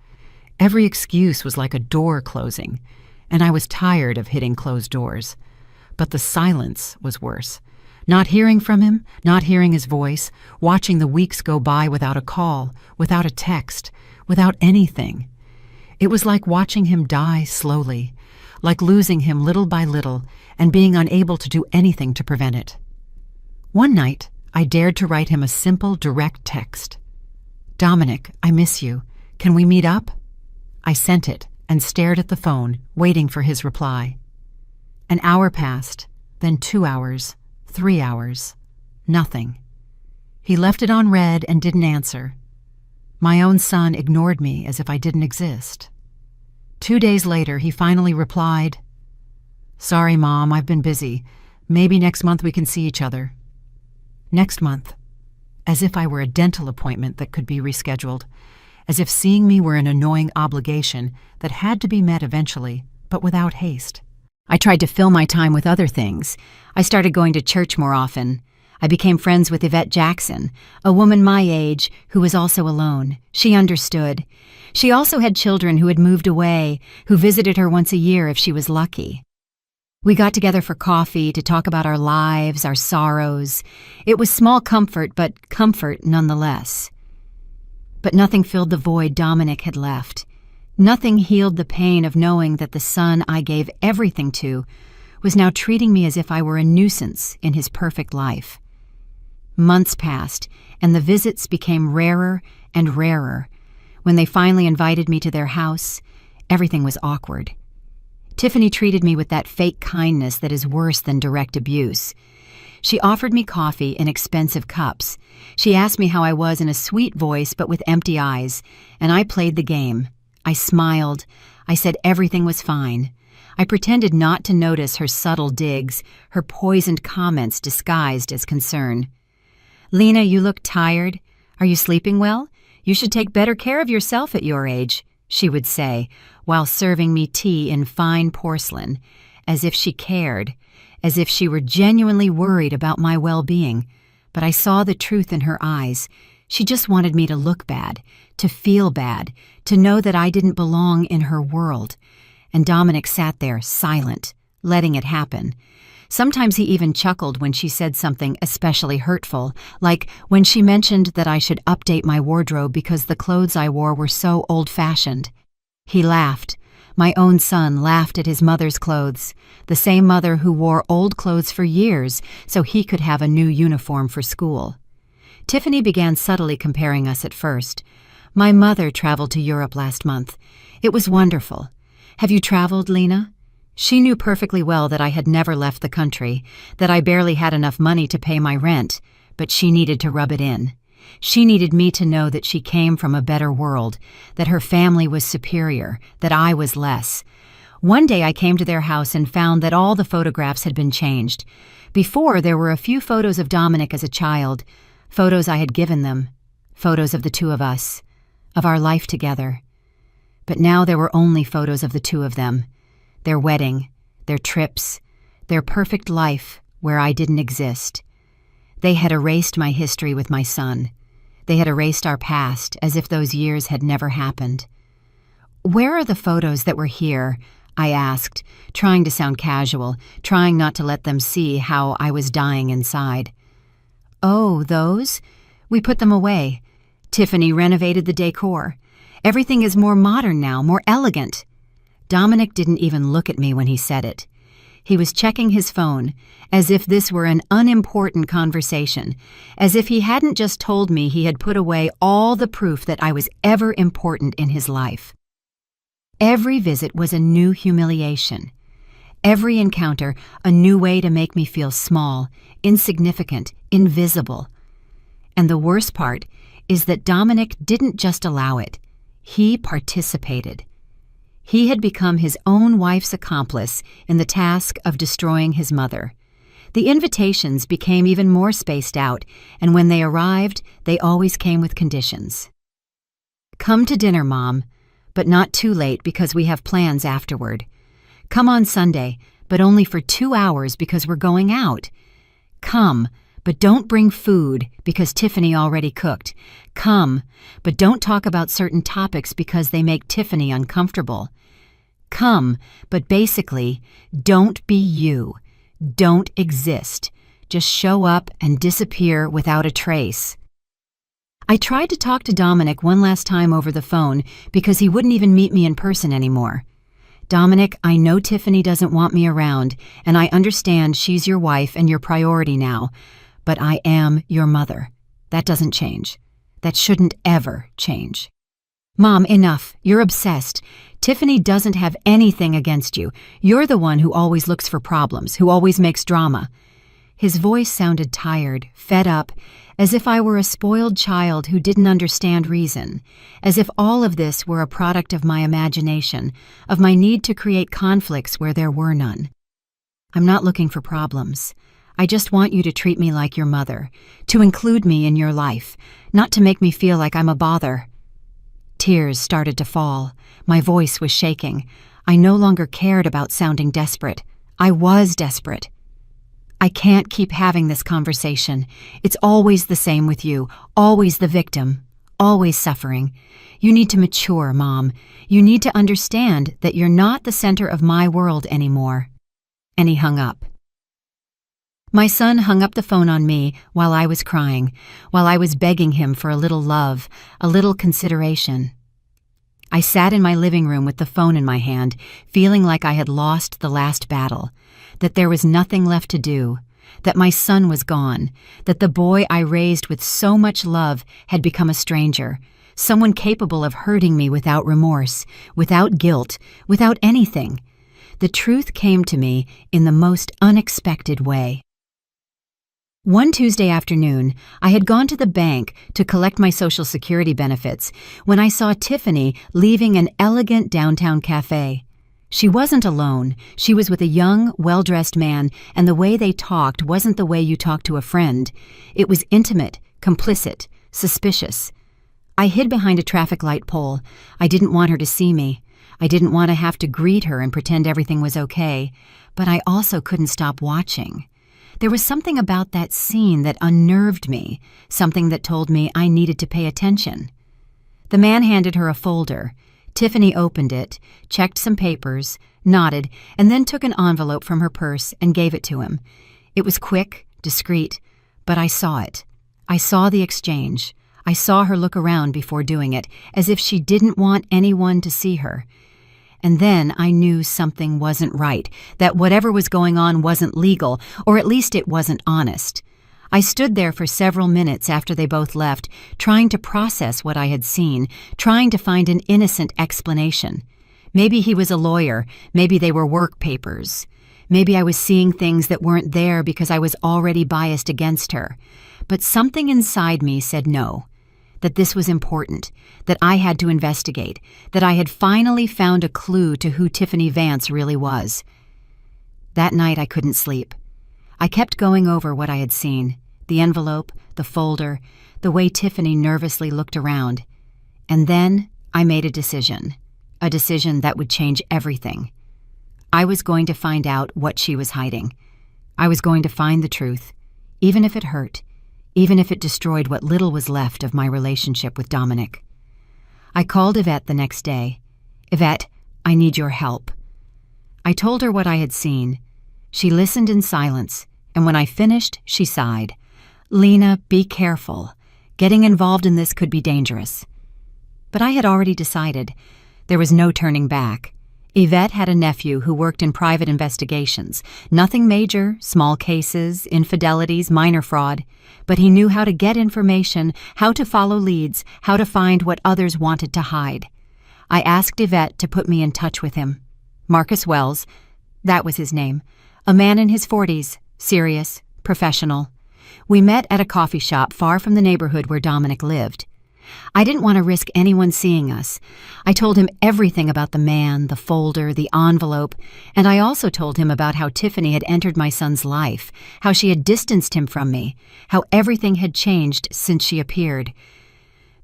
Every excuse was like a door closing, and I was tired of hitting closed doors. But the silence was worse, Not hearing from him, not hearing his voice, watching the weeks go by without a call, without a text, without anything. It was like watching him die slowly, like losing him little by little and being unable to do anything to prevent it. One night, I dared to write him a simple, direct text. "Dominic, I miss you. Can we meet up?" I sent it and stared at the phone, waiting for his reply. An hour passed, then 2 hours, 3 hours. Nothing. He left it on read and didn't answer. My own son ignored me as if I didn't exist. 2 days later, he finally replied, "Sorry, Mom, I've been busy. Maybe next month we can see each other." Next month. As if I were a dental appointment that could be rescheduled. As if seeing me were an annoying obligation that had to be met eventually, but without haste. I tried to fill my time with other things. I started going to church more often. I became friends with Yvette Jackson, a woman my age who was also alone. She understood. She also had children who had moved away, who visited her once a year if she was lucky. We got together for coffee to talk about our lives, our sorrows. It was small comfort, but comfort nonetheless. But nothing filled the void Dominic had left. Nothing healed the pain of knowing that the son I gave everything to was now treating me as if I were a nuisance in his perfect life. Months passed, and the visits became rarer and rarer. When they finally invited me to their house, everything was awkward. Tiffany treated me with that fake kindness that is worse than direct abuse. She offered me coffee in expensive cups. She asked me how I was in a sweet voice but with empty eyes, and I played the game. I smiled. I said everything was fine. I pretended not to notice her subtle digs, her poisoned comments disguised as concern. "Lena, you look tired. Are you sleeping well? You should take better care of yourself at your age," she would say, while serving me tea in fine porcelain, as if she cared, as if she were genuinely worried about my well-being. But I saw the truth in her eyes. She just wanted me to look bad, to feel bad, to know that I didn't belong in her world. And Dominic sat there, silent, letting it happen. Sometimes he even chuckled when she said something especially hurtful, like when she mentioned that I should update my wardrobe because the clothes I wore were so old-fashioned. He laughed. My own son laughed at his mother's clothes, the same mother who wore old clothes for years so he could have a new uniform for school. Tiffany began subtly comparing us at first. "My mother traveled to Europe last month. It was wonderful. Have you traveled, Lena?" She knew perfectly well that I had never left the country, that I barely had enough money to pay my rent, but she needed to rub it in. She needed me to know that she came from a better world, that her family was superior, that I was less. One day I came to their house and found that all the photographs had been changed. Before, there were a few photos of Dominic as a child, photos I had given them, photos of the two of us, of our life together. But now there were only photos of the two of them, their wedding, their trips, their perfect life where I didn't exist. They had erased my history with my son. They had erased our past as if those years had never happened. "Where are the photos that were here?" I asked, trying to sound casual, trying not to let them see how I was dying inside. "Oh, those? We put them away. Tiffany renovated the decor. Everything is more modern now, more elegant." Dominic didn't even look at me when he said it. He was checking his phone, as if this were an unimportant conversation, as if he hadn't just told me he had put away all the proof that I was ever important in his life. Every visit was a new humiliation. Every encounter a new way to make me feel small, insignificant, invisible. And the worst part is that Dominic didn't just allow it. He participated. He had become his own wife's accomplice in the task of destroying his mother. The invitations became even more spaced out, and when they arrived, they always came with conditions. "Come to dinner, Mom, but not too late because we have plans afterward. Come on Sunday, but only for 2 hours because we're going out. Come, but don't bring food because Tiffany already cooked. Come, but don't talk about certain topics because they make Tiffany uncomfortable. Come, but basically, don't be you. Don't exist. just show up and disappear without a trace. I tried to talk to Dominic one last time over the phone because he wouldn't even meet me in person anymore. Dominic, I know Tiffany doesn't want me around, and I understand she's your wife and your priority now, but I am your mother. That doesn't change. That shouldn't ever change. Mom, enough. You're obsessed. Tiffany doesn't have anything against you. You're the one who always looks for problems, who always makes drama. His voice sounded tired, fed up, as if I were a spoiled child who didn't understand reason, as if all of this were a product of my imagination, of my need to create conflicts where there were none. I'm not looking for problems. I just want you to treat me like your mother, to include me in your life, not to make me feel like I'm a bother. Tears started to fall. My voice was shaking. I no longer cared about sounding desperate. I was desperate. I can't keep having this conversation. It's always the same with you, always the victim, always suffering. You need to mature, Mom. You need to understand that you're not the center of my world anymore. And he hung up. My son hung up the phone on me while I was crying, while I was begging him for a little love, a little consideration. I sat in my living room with the phone in my hand, feeling like I had lost the last battle, that there was nothing left to do, that my son was gone, that the boy I raised with so much love had become a stranger, someone capable of hurting me without remorse, without guilt, without anything. The truth came to me in the most unexpected way. One Tuesday afternoon, I had gone to the bank to collect my Social Security benefits when I saw Tiffany leaving an elegant downtown cafe. She wasn't alone. She was with a young, well-dressed man, and the way they talked wasn't the way you talk to a friend. It was intimate, complicit, suspicious. I hid behind a traffic light pole. I didn't want her to see me. I didn't want to have to greet her and pretend everything was okay, but I also couldn't stop watching. There was something about that scene that unnerved me, something that told me I needed to pay attention. The man handed her a folder. Tiffany opened it, checked some papers, nodded, and then took an envelope from her purse and gave it to him. It was quick, discreet, but I saw it. I saw the exchange. I saw her look around before doing it, as if she didn't want anyone to see her. And then I knew something wasn't right, that whatever was going on wasn't legal, or at least it wasn't honest. I stood there for several minutes after they both left, trying to process what I had seen, trying to find an innocent explanation. Maybe he was a lawyer, maybe they were work papers. Maybe I was seeing things that weren't there because I was already biased against her. But something inside me said no. That this was important, that I had to investigate, that I had finally found a clue to who Tiffany Vance really was. That night I couldn't sleep. I kept going over what I had seen, the envelope, the folder, the way Tiffany nervously looked around. And then I made a decision that would change everything. I was going to find out what she was hiding. I was going to find the truth, even if it hurt. Even if it destroyed what little was left of my relationship with Dominic. I called Yvette the next day. Yvette, I need your help. I told her what I had seen. She listened in silence, and when I finished, she sighed. Lena, be careful. Getting involved in this could be dangerous. But I had already decided. There was no turning back. Yvette had a nephew who worked in private investigations. Nothing major, small cases, infidelities, minor fraud. But he knew how to get information, how to follow leads, how to find what others wanted to hide. I asked Yvette to put me in touch with him. Marcus Wells, that was his name. A man in his 40s, serious, professional. We met at a coffee shop far from the neighborhood where Dominic lived. I didn't want to risk anyone seeing us. I told him everything about the man, the folder, the envelope, and I also told him about how Tiffany had entered my son's life, how she had distanced him from me, how everything had changed since she appeared.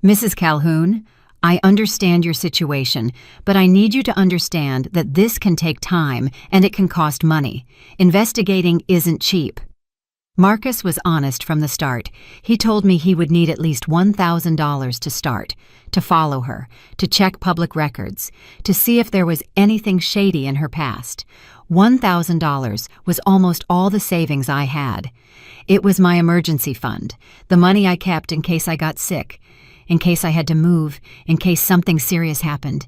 Mrs. Calhoun, I understand your situation, but I need you to understand that this can take time and it can cost money. Investigating isn't cheap. Marcus was honest from the start. He told me he would need at least $1,000 to start, to follow her, to check public records, to see if there was anything shady in her past. $1,000 was almost all the savings I had. It was my emergency fund, the money I kept in case I got sick, in case I had to move, in case something serious happened.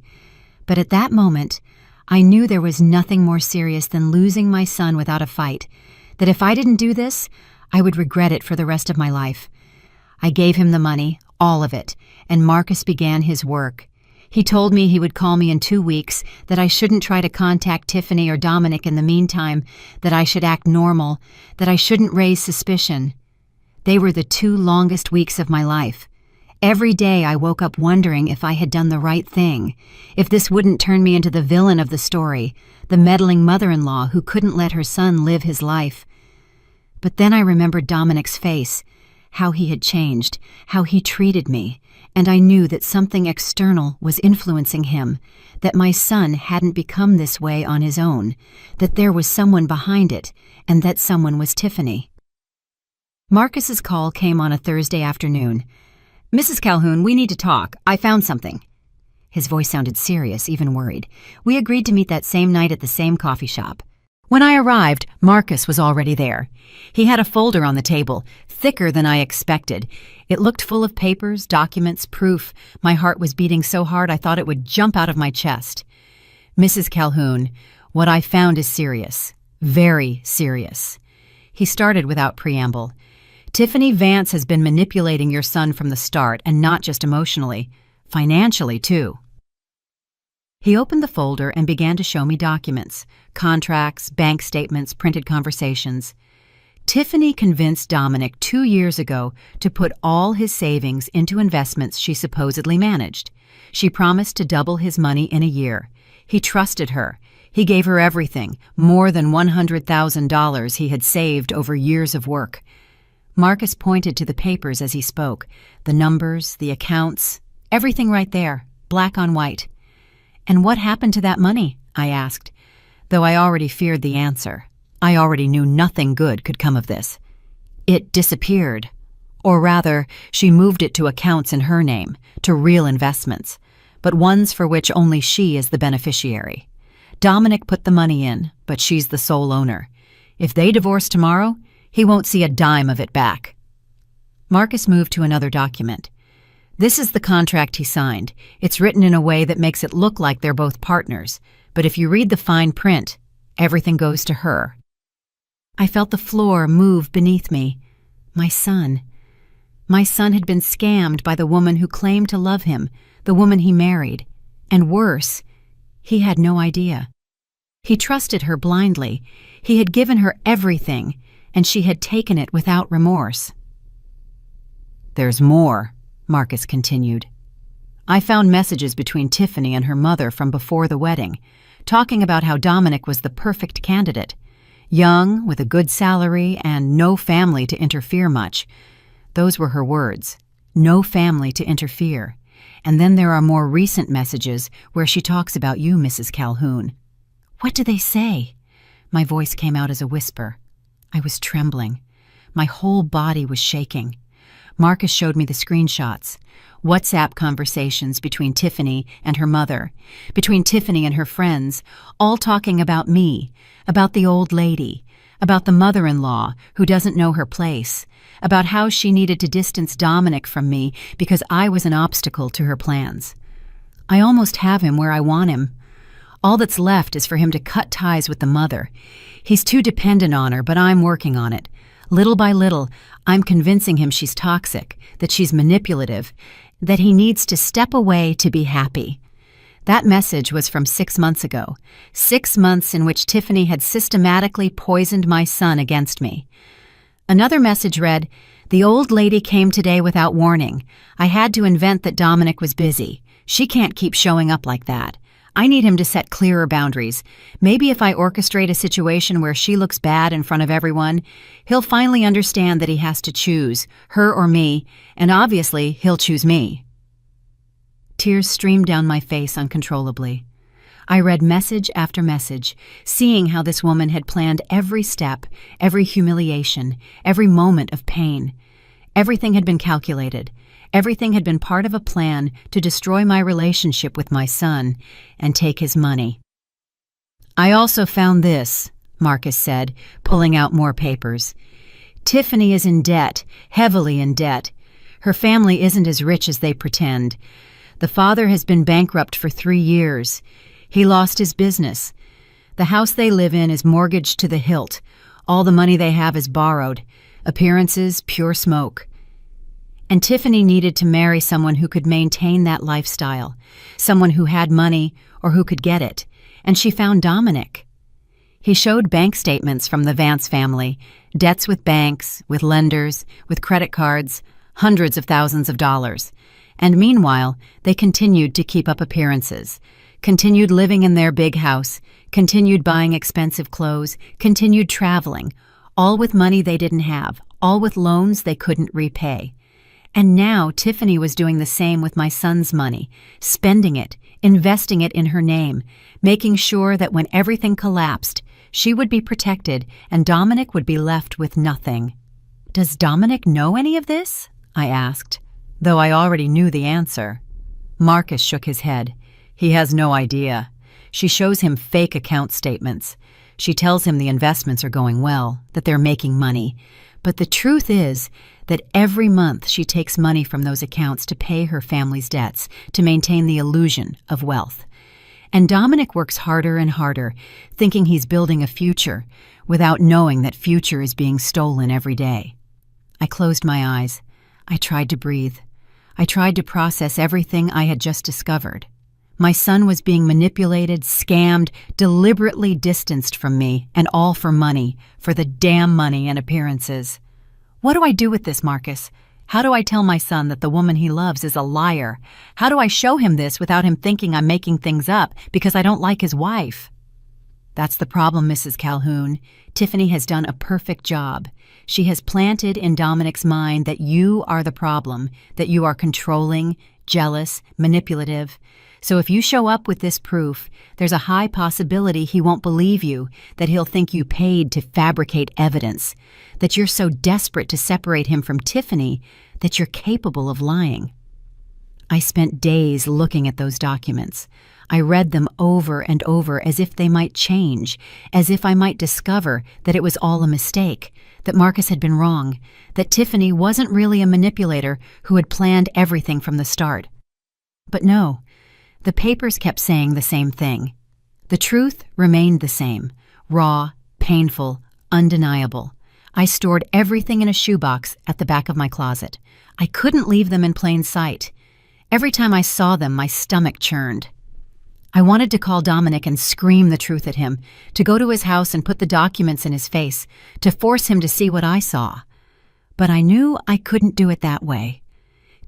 But at that moment, I knew there was nothing more serious than losing my son without a fight, that if I didn't do this, I would regret it for the rest of my life. I gave him the money, all of it, and Marcus began his work. He told me he would call me in 2 weeks, that I shouldn't try to contact Tiffany or Dominic in the meantime, that I should act normal, that I shouldn't raise suspicion. They were the 2 longest weeks of my life. Every day I woke up wondering if I had done the right thing, if this wouldn't turn me into the villain of the story, the meddling mother-in-law who couldn't let her son live his life. But then I remembered Dominic's face, how he had changed, how he treated me, and I knew that something external was influencing him, that my son hadn't become this way on his own, that there was someone behind it, and that someone was Tiffany. Marcus's call came on a Thursday afternoon. "Mrs. Calhoun, we need to talk. I found something." His voice sounded serious, even worried. We agreed to meet that same night at the same coffee shop. When I arrived, Marcus was already there. He had a folder on the table, thicker than I expected. It looked full of papers, documents, proof. My heart was beating so hard I thought it would jump out of my chest. "Mrs. Calhoun, what I found is serious. Very serious." He started without preamble. "Tiffany Vance has been manipulating your son from the start, and not just emotionally, financially too." He opened the folder and began to show me documents, contracts, bank statements, printed conversations. Tiffany convinced Dominic 2 years ago to put all his savings into investments she supposedly managed. She promised to double his money in a year. He trusted her. He gave her everything, more than $100,000 he had saved over years of work. Marcus pointed to the papers as he spoke, the numbers, the accounts, everything right there, black on white. "And what happened to that money?" I asked, though I already feared the answer. I already knew nothing good could come of this. It disappeared. Or rather, she moved it to accounts in her name, to real investments, but ones for which only she is the beneficiary. Dominic put the money in, but she's the sole owner. If they divorce tomorrow, he won't see a dime of it back. Marcus moved to another document. "This is the contract he signed. It's written in a way that makes it look like they're both partners, but if you read the fine print, everything goes to her." I felt the floor move beneath me. My son. My son had been scammed by the woman who claimed to love him, the woman he married. And worse, he had no idea. He trusted her blindly. He had given her everything, and she had taken it without remorse. "There's more," Marcus continued. "I found messages between Tiffany and her mother from before the wedding, talking about how Dominic was the perfect candidate. Young, with a good salary, and no family to interfere much. Those were her words. No family to interfere. And then there are more recent messages where she talks about you, Mrs. Calhoun." "What do they say?" My voice came out as a whisper. I was trembling. My whole body was shaking. Marcus showed me the screenshots, WhatsApp conversations between Tiffany and her mother, between Tiffany and her friends, all talking about me, about the old lady, about the mother-in-law who doesn't know her place, about how she needed to distance Dominic from me because I was an obstacle to her plans. I almost have him where I want him. All that's left is for him to cut ties with the mother. He's too dependent on her, but I'm working on it. Little by little, I'm convincing him she's toxic, that she's manipulative, that he needs to step away to be happy. That message was from 6 months ago, 6 months in which Tiffany had systematically poisoned my son against me. Another message read, "The old lady came today without warning. I had to invent that Dominic was busy. She can't keep showing up like that. I need him to set clearer boundaries. Maybe if I orchestrate a situation where she looks bad in front of everyone, he'll finally understand that he has to choose, her or me, and obviously he'll choose me." Tears streamed down my face uncontrollably. I read message after message, seeing how this woman had planned every step, every humiliation, every moment of pain. Everything had been calculated. Everything had been part of a plan to destroy my relationship with my son and take his money. "I also found this," Marcus said, pulling out more papers. "Tiffany is in debt, heavily in debt. Her family isn't as rich as they pretend. The father has been bankrupt for 3 years. He lost his business. The house they live in is mortgaged to the hilt. All the money they have is borrowed. Appearances, pure smoke. And Tiffany needed to marry someone who could maintain that lifestyle, someone who had money or who could get it. And she found Dominic. He showed bank statements from the Vance family, debts with banks, with lenders, with credit cards, hundreds of thousands of dollars. And meanwhile, they continued to keep up appearances, continued living in their big house, continued buying expensive clothes, continued traveling, all with money they didn't have, all with loans they couldn't repay. And now Tiffany was doing the same with my son's money, spending it, investing it in her name, making sure that when everything collapsed, she would be protected and Dominic would be left with nothing. "Does Dominic know any of this?" I asked, though I already knew the answer. Marcus shook his head. He has no idea. She shows him fake account statements. She tells him the investments are going well, that they're making money. But the truth is that every month she takes money from those accounts to pay her family's debts, to maintain the illusion of wealth. And Dominic works harder and harder, thinking he's building a future, without knowing that future is being stolen every day. I closed my eyes. I tried to breathe. I tried to process everything I had just discovered. My son was being manipulated, scammed, deliberately distanced from me, and all for money, for the damn money and appearances. What do I do with this, Marcus? How do I tell my son that the woman he loves is a liar? How do I show him this without him thinking I'm making things up because I don't like his wife? That's the problem, Mrs. Calhoun. Tiffany has done a perfect job. She has planted in Dominic's mind that you are the problem, that you are controlling, jealous, manipulative. So if you show up with this proof, there's a high possibility he won't believe you, that he'll think you paid to fabricate evidence, that you're so desperate to separate him from Tiffany that you're capable of lying. I spent days looking at those documents. I read them over and over as if they might change, as if I might discover that it was all a mistake, that Marcus had been wrong, that Tiffany wasn't really a manipulator who had planned everything from the start. But no. The papers kept saying the same thing. The truth remained the same, raw, painful, undeniable. I stored everything in a shoebox at the back of my closet. I couldn't leave them in plain sight. Every time I saw them, my stomach churned. I wanted to call Dominic and scream the truth at him, to go to his house and put the documents in his face, to force him to see what I saw. But I knew I couldn't do it that way.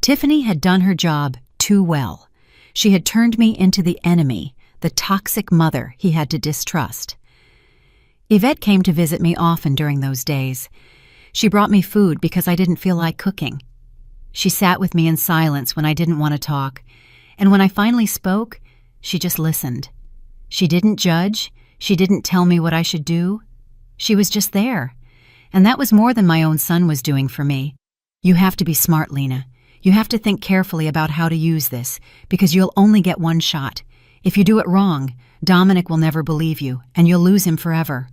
Tiffany had done her job too well. She had turned me into the enemy, the toxic mother he had to distrust. Yvette came to visit me often during those days. She brought me food because I didn't feel like cooking. She sat with me in silence when I didn't want to talk, and when I finally spoke, she just listened. She didn't judge. She didn't tell me what I should do. She was just there, and that was more than my own son was doing for me. You have to be smart, Lena. You have to think carefully about how to use this, because you'll only get one shot. If you do it wrong, Dominic will never believe you, and you'll lose him forever.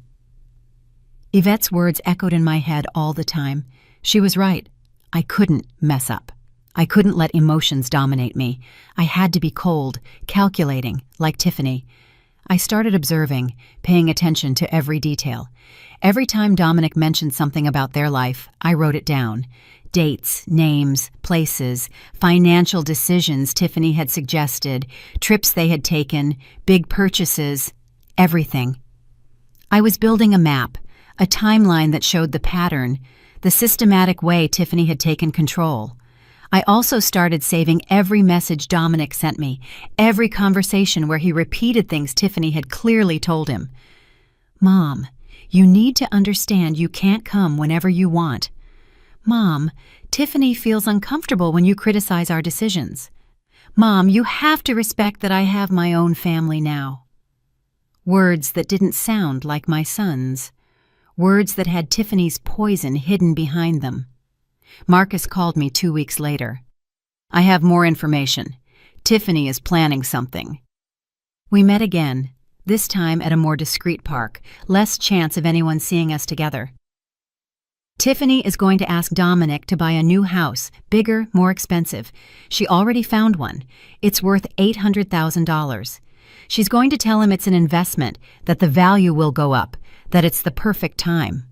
Yvette's words echoed in my head all the time. She was right. I couldn't mess up. I couldn't let emotions dominate me. I had to be cold, calculating, like Tiffany. I started observing, paying attention to every detail. Every time Dominic mentioned something about their life, I wrote it down. Dates, names, places, financial decisions Tiffany had suggested, trips they had taken, big purchases, everything. I was building a map, a timeline that showed the pattern, the systematic way Tiffany had taken control. I also started saving every message Dominic sent me, every conversation where he repeated things Tiffany had clearly told him. "Mom, you need to understand you can't come whenever you want. Mom, Tiffany feels uncomfortable when you criticize our decisions. Mom, you have to respect that I have my own family now." Words that didn't sound like my son's. Words that had Tiffany's poison hidden behind them. Marcus called me 2 weeks later. "I have more information. Tiffany is planning something." We met again, this time at a more discreet park, less chance of anyone seeing us together. "Tiffany is going to ask Dominic to buy a new house, bigger, more expensive. She already found one. It's worth $800,000. She's going to tell him it's an investment, that the value will go up, that it's the perfect time."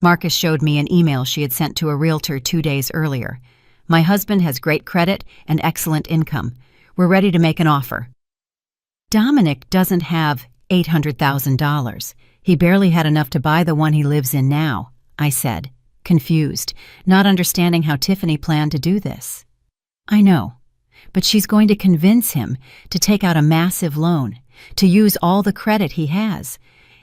Marcus showed me an email she had sent to a realtor 2 days earlier. "My husband has great credit and excellent income. We're ready to make an offer." Dominic doesn't have $800,000. He barely had enough to buy the one he lives in now, I said, confused, not understanding how Tiffany planned to do this. "I know, but she's going to convince him to take out a massive loan, to use all the credit he has.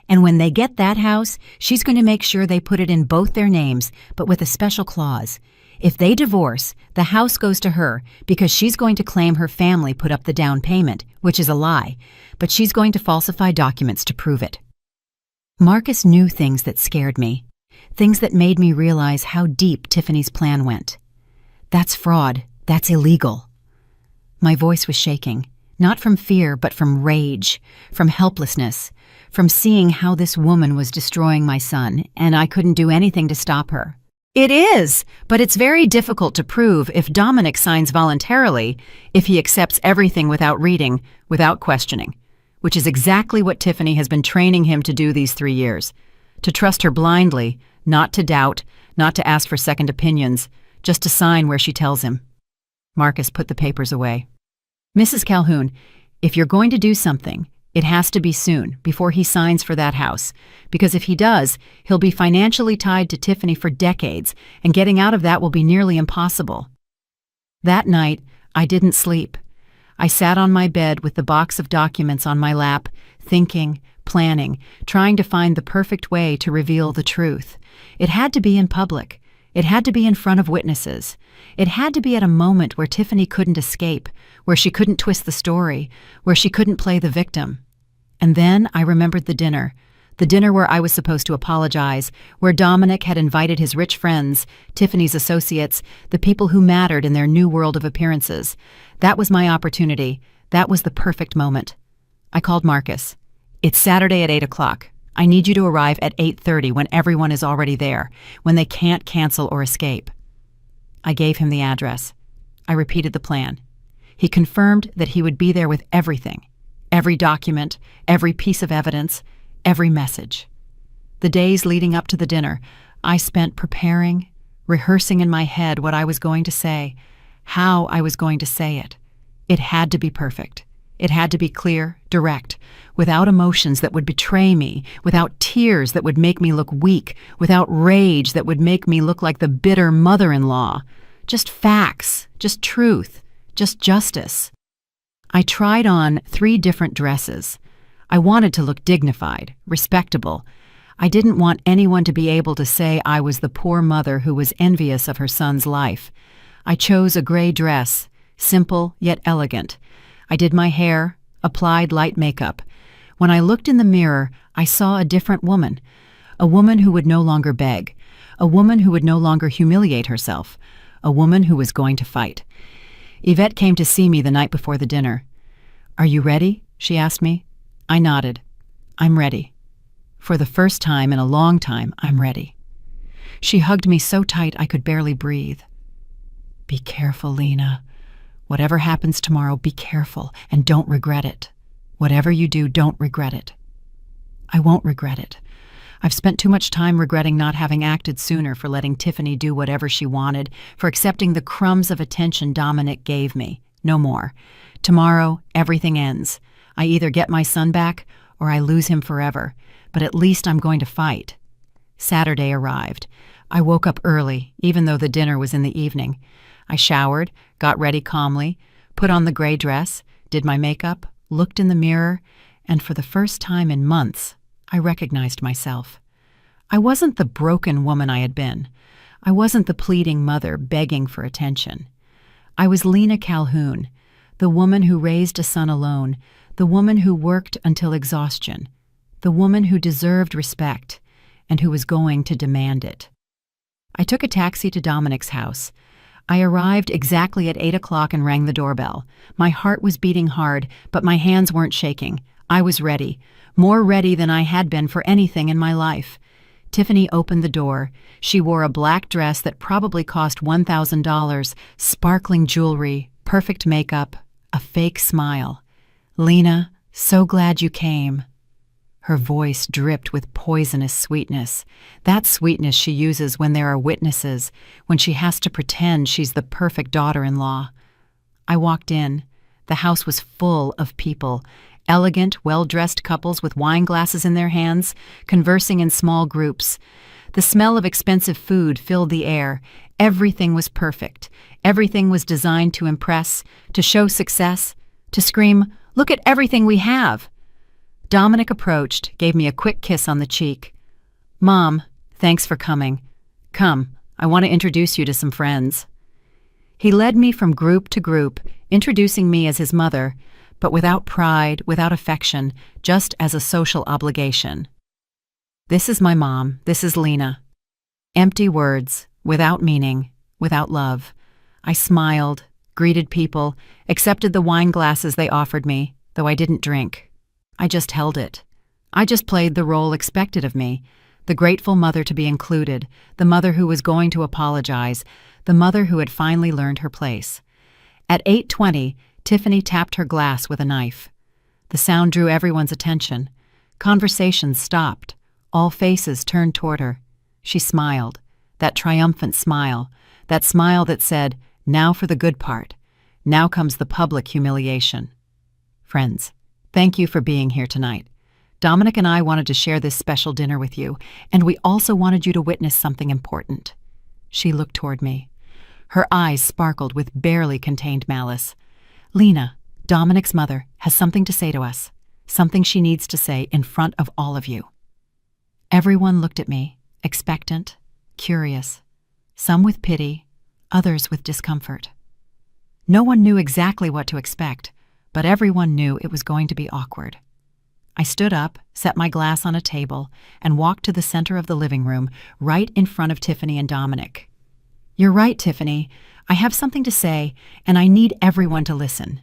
And when they get that house, she's going to make sure they put it in both their names, but with a special clause. If they divorce, the house goes to her because she's going to claim her family put up the down payment, which is a lie, but she's going to falsify documents to prove it." Marcus knew things that scared me, things that made me realize how deep Tiffany's plan went. "That's fraud. That's illegal." My voice was shaking, not from fear, but from rage, from helplessness, from seeing how this woman was destroying my son, and I couldn't do anything to stop her. "It is, but it's very difficult to prove if Dominic signs voluntarily, if he accepts everything without reading, without questioning, which is exactly what Tiffany has been training him to do these 3 years. To trust her blindly, not to doubt, not to ask for second opinions, just to sign where she tells him." Marcus put the papers away. "Mrs. Calhoun, if you're going to do something, it has to be soon, before he signs for that house, because if he does, he'll be financially tied to Tiffany for decades, and getting out of that will be nearly impossible." That night, I didn't sleep. I sat on my bed with the box of documents on my lap, thinking, planning, trying to find the perfect way to reveal the truth. It had to be in public. It had to be in front of witnesses. It had to be at a moment where Tiffany couldn't escape, where she couldn't twist the story, where she couldn't play the victim. And then I remembered the dinner where I was supposed to apologize, where Dominic had invited his rich friends, Tiffany's associates, the people who mattered in their new world of appearances. That was my opportunity. That was the perfect moment. I called Marcus. "It's Saturday at 8 o'clock. I need you to arrive at 8:30 when everyone is already there, when they can't cancel or escape." I gave him the address. I repeated the plan. He confirmed that he would be there with everything, every document, every piece of evidence, every message. The days leading up to the dinner, I spent preparing, rehearsing in my head what I was going to say, how I was going to say it. It had to be perfect. It had to be clear, direct, without emotions that would betray me, without tears that would make me look weak, without rage that would make me look like the bitter mother-in-law. Just facts, just truth, just justice. I tried on 3 different dresses. I wanted to look dignified, respectable. I didn't want anyone to be able to say I was the poor mother who was envious of her son's life. I chose a gray dress, simple yet elegant. I did my hair, applied light makeup. When I looked in the mirror, I saw a different woman, a woman who would no longer beg, a woman who would no longer humiliate herself, a woman who was going to fight. Yvette came to see me the night before the dinner. "Are you ready?" she asked me. I nodded. "I'm ready. For the first time in a long time, I'm ready." She hugged me so tight I could barely breathe. "Be careful, Lena. Whatever happens tomorrow, be careful and don't regret it. Whatever you do, don't regret it." I won't regret it. I've spent too much time regretting not having acted sooner, for letting Tiffany do whatever she wanted, for accepting the crumbs of attention Dominic gave me. No more. Tomorrow, everything ends. I either get my son back or I lose him forever, but at least I'm going to fight. Saturday arrived. I woke up early, even though the dinner was in the evening. I showered, got ready calmly, put on the gray dress, did my makeup, looked in the mirror, and for the first time in months, I recognized myself. I wasn't the broken woman I had been. I wasn't the pleading mother begging for attention. I was Lena Calhoun, the woman who raised a son alone, the woman who worked until exhaustion, the woman who deserved respect and who was going to demand it. I took a taxi to Dominic's house. I arrived exactly at 8 o'clock and rang the doorbell. My heart was beating hard, but my hands weren't shaking. I was ready, more ready than I had been for anything in my life. Tiffany opened the door. She wore a black dress that probably cost $1,000, sparkling jewelry, perfect makeup, a fake smile. "Lena, so glad you came." Her voice dripped with poisonous sweetness, that sweetness she uses when there are witnesses, when she has to pretend she's the perfect daughter-in-law. I walked in. The house was full of people, elegant, well-dressed couples with wine glasses in their hands, conversing in small groups. The smell of expensive food filled the air. Everything was perfect. Everything was designed to impress, to show success, to scream, "Look at everything we have!" Dominic approached, gave me a quick kiss on the cheek. "Mom, thanks for coming. Come, I want to introduce you to some friends." He led me from group to group, introducing me as his mother, but without pride, without affection, just as a social obligation. "This is my mom, this is Lena." Empty words, without meaning, without love. I smiled, greeted people, accepted the wine glasses they offered me, though I didn't drink. I just held it. I just played the role expected of me, the grateful mother to be included, the mother who was going to apologize, the mother who had finally learned her place. At 8:20, Tiffany tapped her glass with a knife. The sound drew everyone's attention. Conversations stopped. All faces turned toward her. She smiled, that triumphant smile, that smile that said, "Now for the good part. Now comes the public humiliation." Friends, thank you for being here tonight. Dominic and I wanted to share this special dinner with you, and we also wanted you to witness something important. She looked toward me. Her eyes sparkled with barely contained malice. "Lena, Dominic's mother, has something to say to us, something she needs to say in front of all of you." Everyone looked at me, expectant, curious, some with pity, others with discomfort. No one knew exactly what to expect, but everyone knew it was going to be awkward. I stood up, set my glass on a table, and walked to the center of the living room, right in front of Tiffany and Dominic. "You're right, Tiffany. I have something to say, and I need everyone to listen."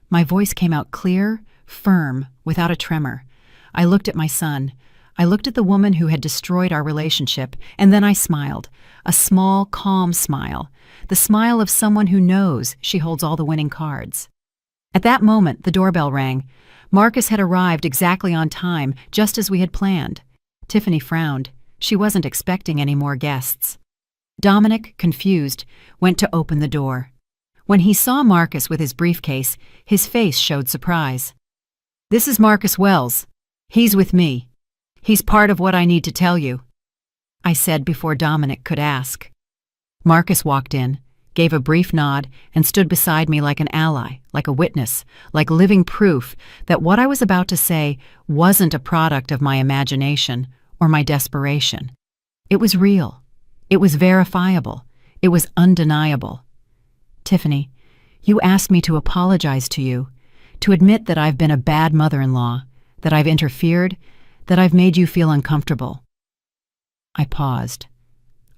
My voice came out clear, firm, without a tremor. I looked at my son. I looked at the woman who had destroyed our relationship, and then I smiled, a small, calm smile, the smile of someone who knows she holds all the winning cards. At that moment, the doorbell rang. Marcus had arrived exactly on time, just as we had planned. Tiffany frowned. She wasn't expecting any more guests. Dominic, confused, went to open the door. When he saw Marcus with his briefcase, his face showed surprise. "This is Marcus Wells. He's with me. He's part of what I need to tell you," I said before Dominic could ask. Marcus walked in, gave a brief nod, and stood beside me like an ally, like a witness, like living proof that what I was about to say wasn't a product of my imagination or my desperation. It was real. It was verifiable. It was undeniable. "Tiffany, you asked me to apologize to you, to admit that I've been a bad mother-in-law, that I've interfered, that I've made you feel uncomfortable." I paused.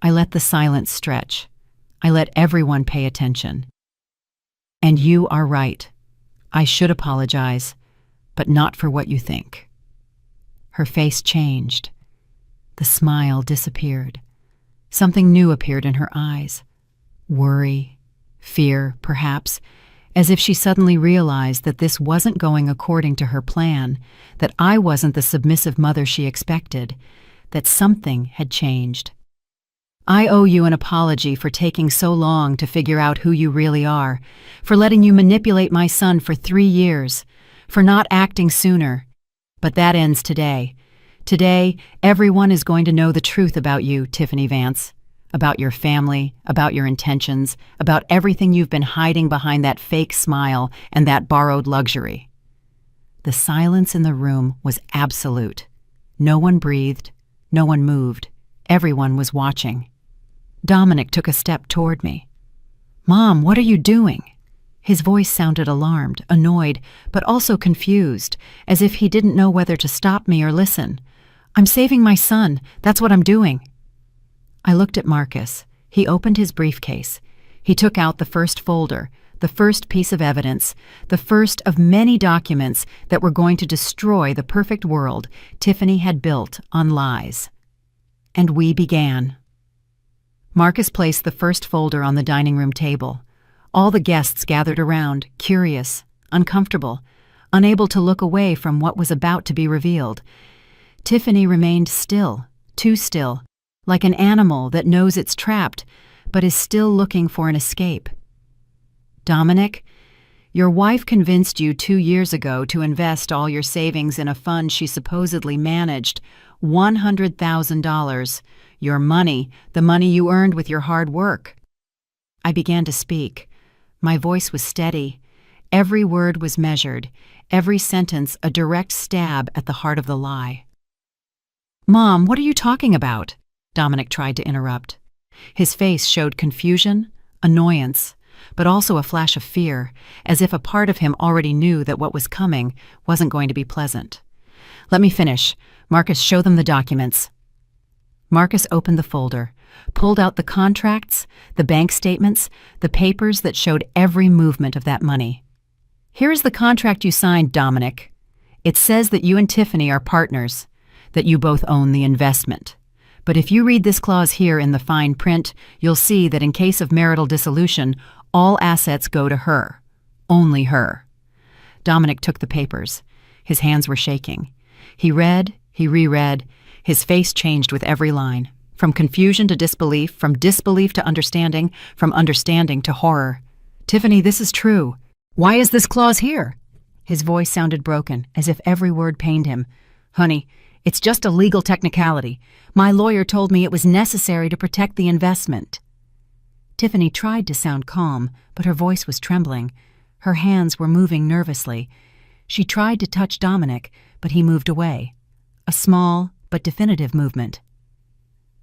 I let the silence stretch. I let everyone pay attention. "And you are right. I should apologize, but not for what you think." Her face changed. The smile disappeared. Something new appeared in her eyes. Worry, fear, perhaps, as if she suddenly realized that this wasn't going according to her plan, that I wasn't the submissive mother she expected, that something had changed. "I owe you an apology for taking so long to figure out who you really are, for letting you manipulate my son for 3 years, for not acting sooner. But that ends today. Today, everyone is going to know the truth about you, Tiffany Vance, about your family, about your intentions, about everything you've been hiding behind that fake smile and that borrowed luxury." The silence in the room was absolute. No one breathed, no one moved. Everyone was watching. Dominic took a step toward me. "Mom, what are you doing?" His voice sounded alarmed, annoyed, but also confused, as if he didn't know whether to stop me or listen. "I'm saving my son. That's what I'm doing." I looked at Marcus. He opened his briefcase. He took out the first folder, the first piece of evidence, the first of many documents that were going to destroy the perfect world Tiffany had built on lies. And we began. Marcus placed the first folder on the dining room table. All the guests gathered around, curious, uncomfortable, unable to look away from what was about to be revealed. Tiffany remained still, too still, like an animal that knows it's trapped, but is still looking for an escape. "Dominic, your wife convinced you 2 years ago to invest all your savings in a fund she supposedly managed, $100,000, your money, the money you earned with your hard work." I began to speak. My voice was steady. Every word was measured, every sentence a direct stab at the heart of the lie. "Mom, what are you talking about?" Dominic tried to interrupt. His face showed confusion, annoyance, but also a flash of fear, as if a part of him already knew that what was coming wasn't going to be pleasant. "Let me finish. Marcus, show them the documents." Marcus opened the folder, pulled out the contracts, the bank statements, the papers that showed every movement of that money. "Here is the contract you signed, Dominic. It says that you and Tiffany are partners, that you both own the investment. But if you read this clause here in the fine print, you'll see that in case of marital dissolution, all assets go to her. Only her." Dominic took the papers. His hands were shaking. He read, he reread. His face changed with every line. From confusion to disbelief, from disbelief to understanding, from understanding to horror. "Tiffany, this is true. Why is this clause here?" His voice sounded broken, as if every word pained him. "Honey, it's just a legal technicality. My lawyer told me it was necessary to protect the investment." Tiffany tried to sound calm, but her voice was trembling. Her hands were moving nervously. She tried to touch Dominic, but he moved away. A small but definitive movement.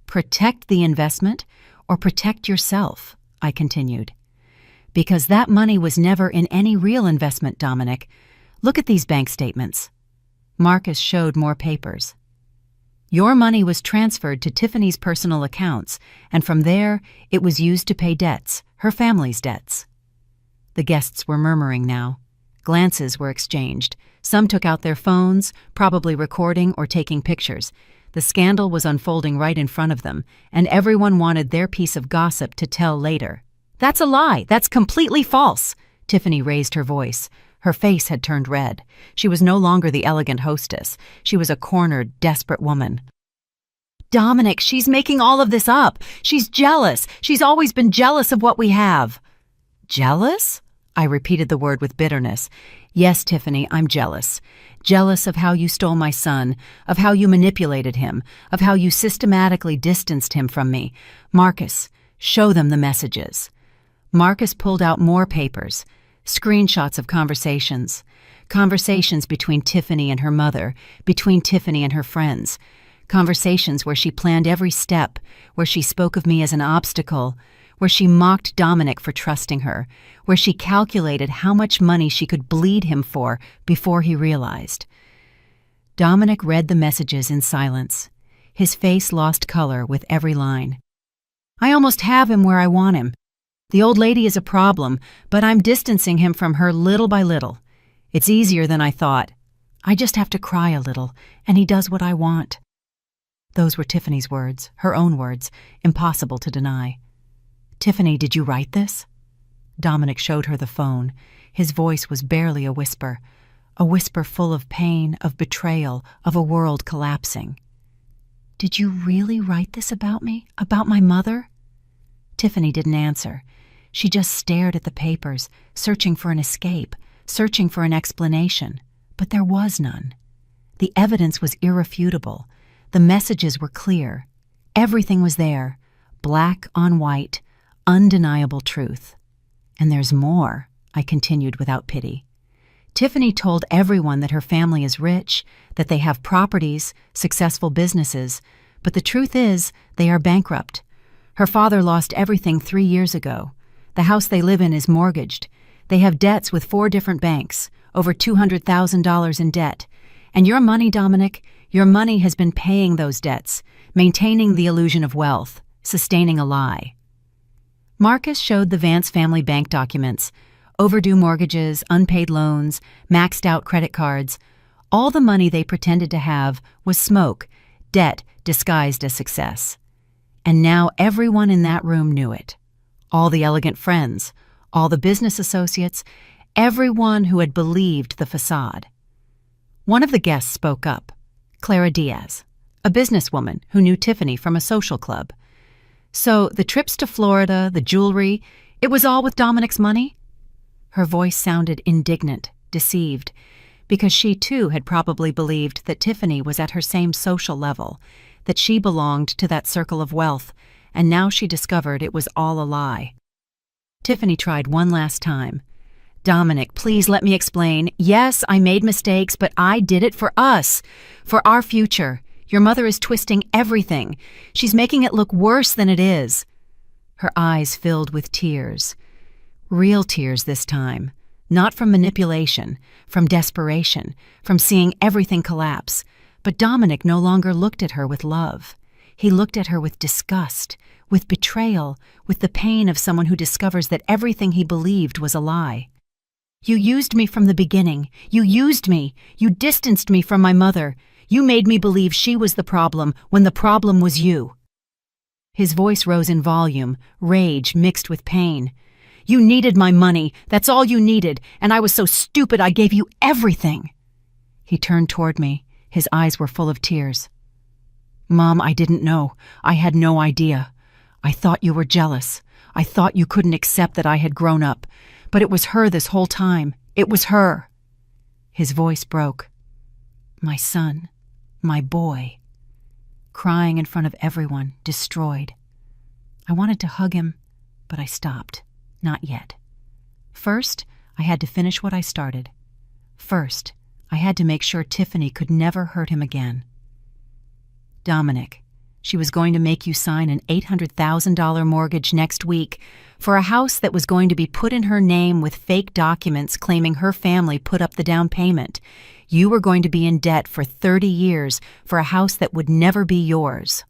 "Protect the investment or protect yourself," I continued. "Because that money was never in any real investment, Dominic. Look at these bank statements." Marcus showed more papers. "Your money was transferred to Tiffany's personal accounts, and from there it was used to pay debts, her family's debts." The guests were murmuring now. Glances were exchanged. Some took out their phones, probably recording or taking pictures. The scandal was unfolding right in front of them, and everyone wanted their piece of gossip to tell later. "That's a lie! That's completely false!" Tiffany raised her voice. Her face had turned red. She was no longer the elegant hostess. She was a cornered, desperate woman. "Dominic, she's making all of this up. She's jealous. She's always been jealous of what we have." "Jealous?" I repeated the word with bitterness. "Yes, Tiffany, I'm jealous. Jealous of how you stole my son, of how you manipulated him, of how you systematically distanced him from me. Marcus, show them the messages." Marcus pulled out more papers, screenshots of conversations between Tiffany and her mother, between Tiffany and her friends, conversations where she planned every step, where she spoke of me as an obstacle, where she mocked Dominic for trusting her, where she calculated how much money she could bleed him for before he realized. Dominic read the messages in silence. His face lost color with every line. "I almost have him where I want him. The old lady is a problem, but I'm distancing him from her little by little. It's easier than I thought. I just have to cry a little, and he does what I want." Those were Tiffany's words, her own words, impossible to deny. "Tiffany, did you write this?" Dominic showed her the phone. His voice was barely a whisper full of pain, of betrayal, of a world collapsing. "Did you really write this about me? About my mother?" Tiffany didn't answer. She just stared at the papers, searching for an escape, searching for an explanation. But there was none. The evidence was irrefutable. The messages were clear. Everything was there, black on white, undeniable truth. "And there's more," I continued without pity. "Tiffany told everyone that her family is rich, that they have properties, successful businesses, but the truth is they are bankrupt. Her father lost everything 3 years ago. The house they live in is mortgaged. They have debts with 4 different banks, over $200,000 in debt. And your money, Dominic, your money has been paying those debts, maintaining the illusion of wealth, sustaining a lie. Marcus showed the Vance family bank documents, overdue mortgages, unpaid loans, maxed out credit cards. All the money they pretended to have was smoke, debt disguised as success. And now everyone in that room knew it. All the elegant friends, all the business associates, everyone who had believed the facade. One of the guests spoke up, Clara Diaz, a businesswoman who knew Tiffany from a social club. So the trips to Florida, the jewelry, it was all with Dominic's money? Her voice sounded indignant, deceived, because she too had probably believed that Tiffany was at her same social level, that she belonged to that circle of wealth, and now she discovered it was all a lie. Tiffany tried one last time. Dominic, please let me explain. Yes, I made mistakes, but I did it for us, for our future. Your mother is twisting everything. She's making it look worse than it is. Her eyes filled with tears. Real tears this time. Not from manipulation, from desperation, from seeing everything collapse. But Dominic no longer looked at her with love. He looked at her with disgust, with betrayal, with the pain of someone who discovers that everything he believed was a lie. You used me from the beginning. You used me. You distanced me from my mother. You made me believe she was the problem when the problem was you. His voice rose in volume, rage mixed with pain. You needed my money. That's all you needed, and I was so stupid I gave you everything. He turned toward me. His eyes were full of tears. Mom, I didn't know. I had no idea. I thought you were jealous. I thought you couldn't accept that I had grown up. But it was her this whole time. It was her. His voice broke. My son, my boy. Crying in front of everyone, destroyed. I wanted to hug him, but I stopped. Not yet. First, I had to finish what I started. First, I had to make sure Tiffany could never hurt him again. Dominic, she was going to make you sign an $800,000 mortgage next week for a house that was going to be put in her name with fake documents claiming her family put up the down payment. You were going to be in debt for 30 years for a house that would never be yours.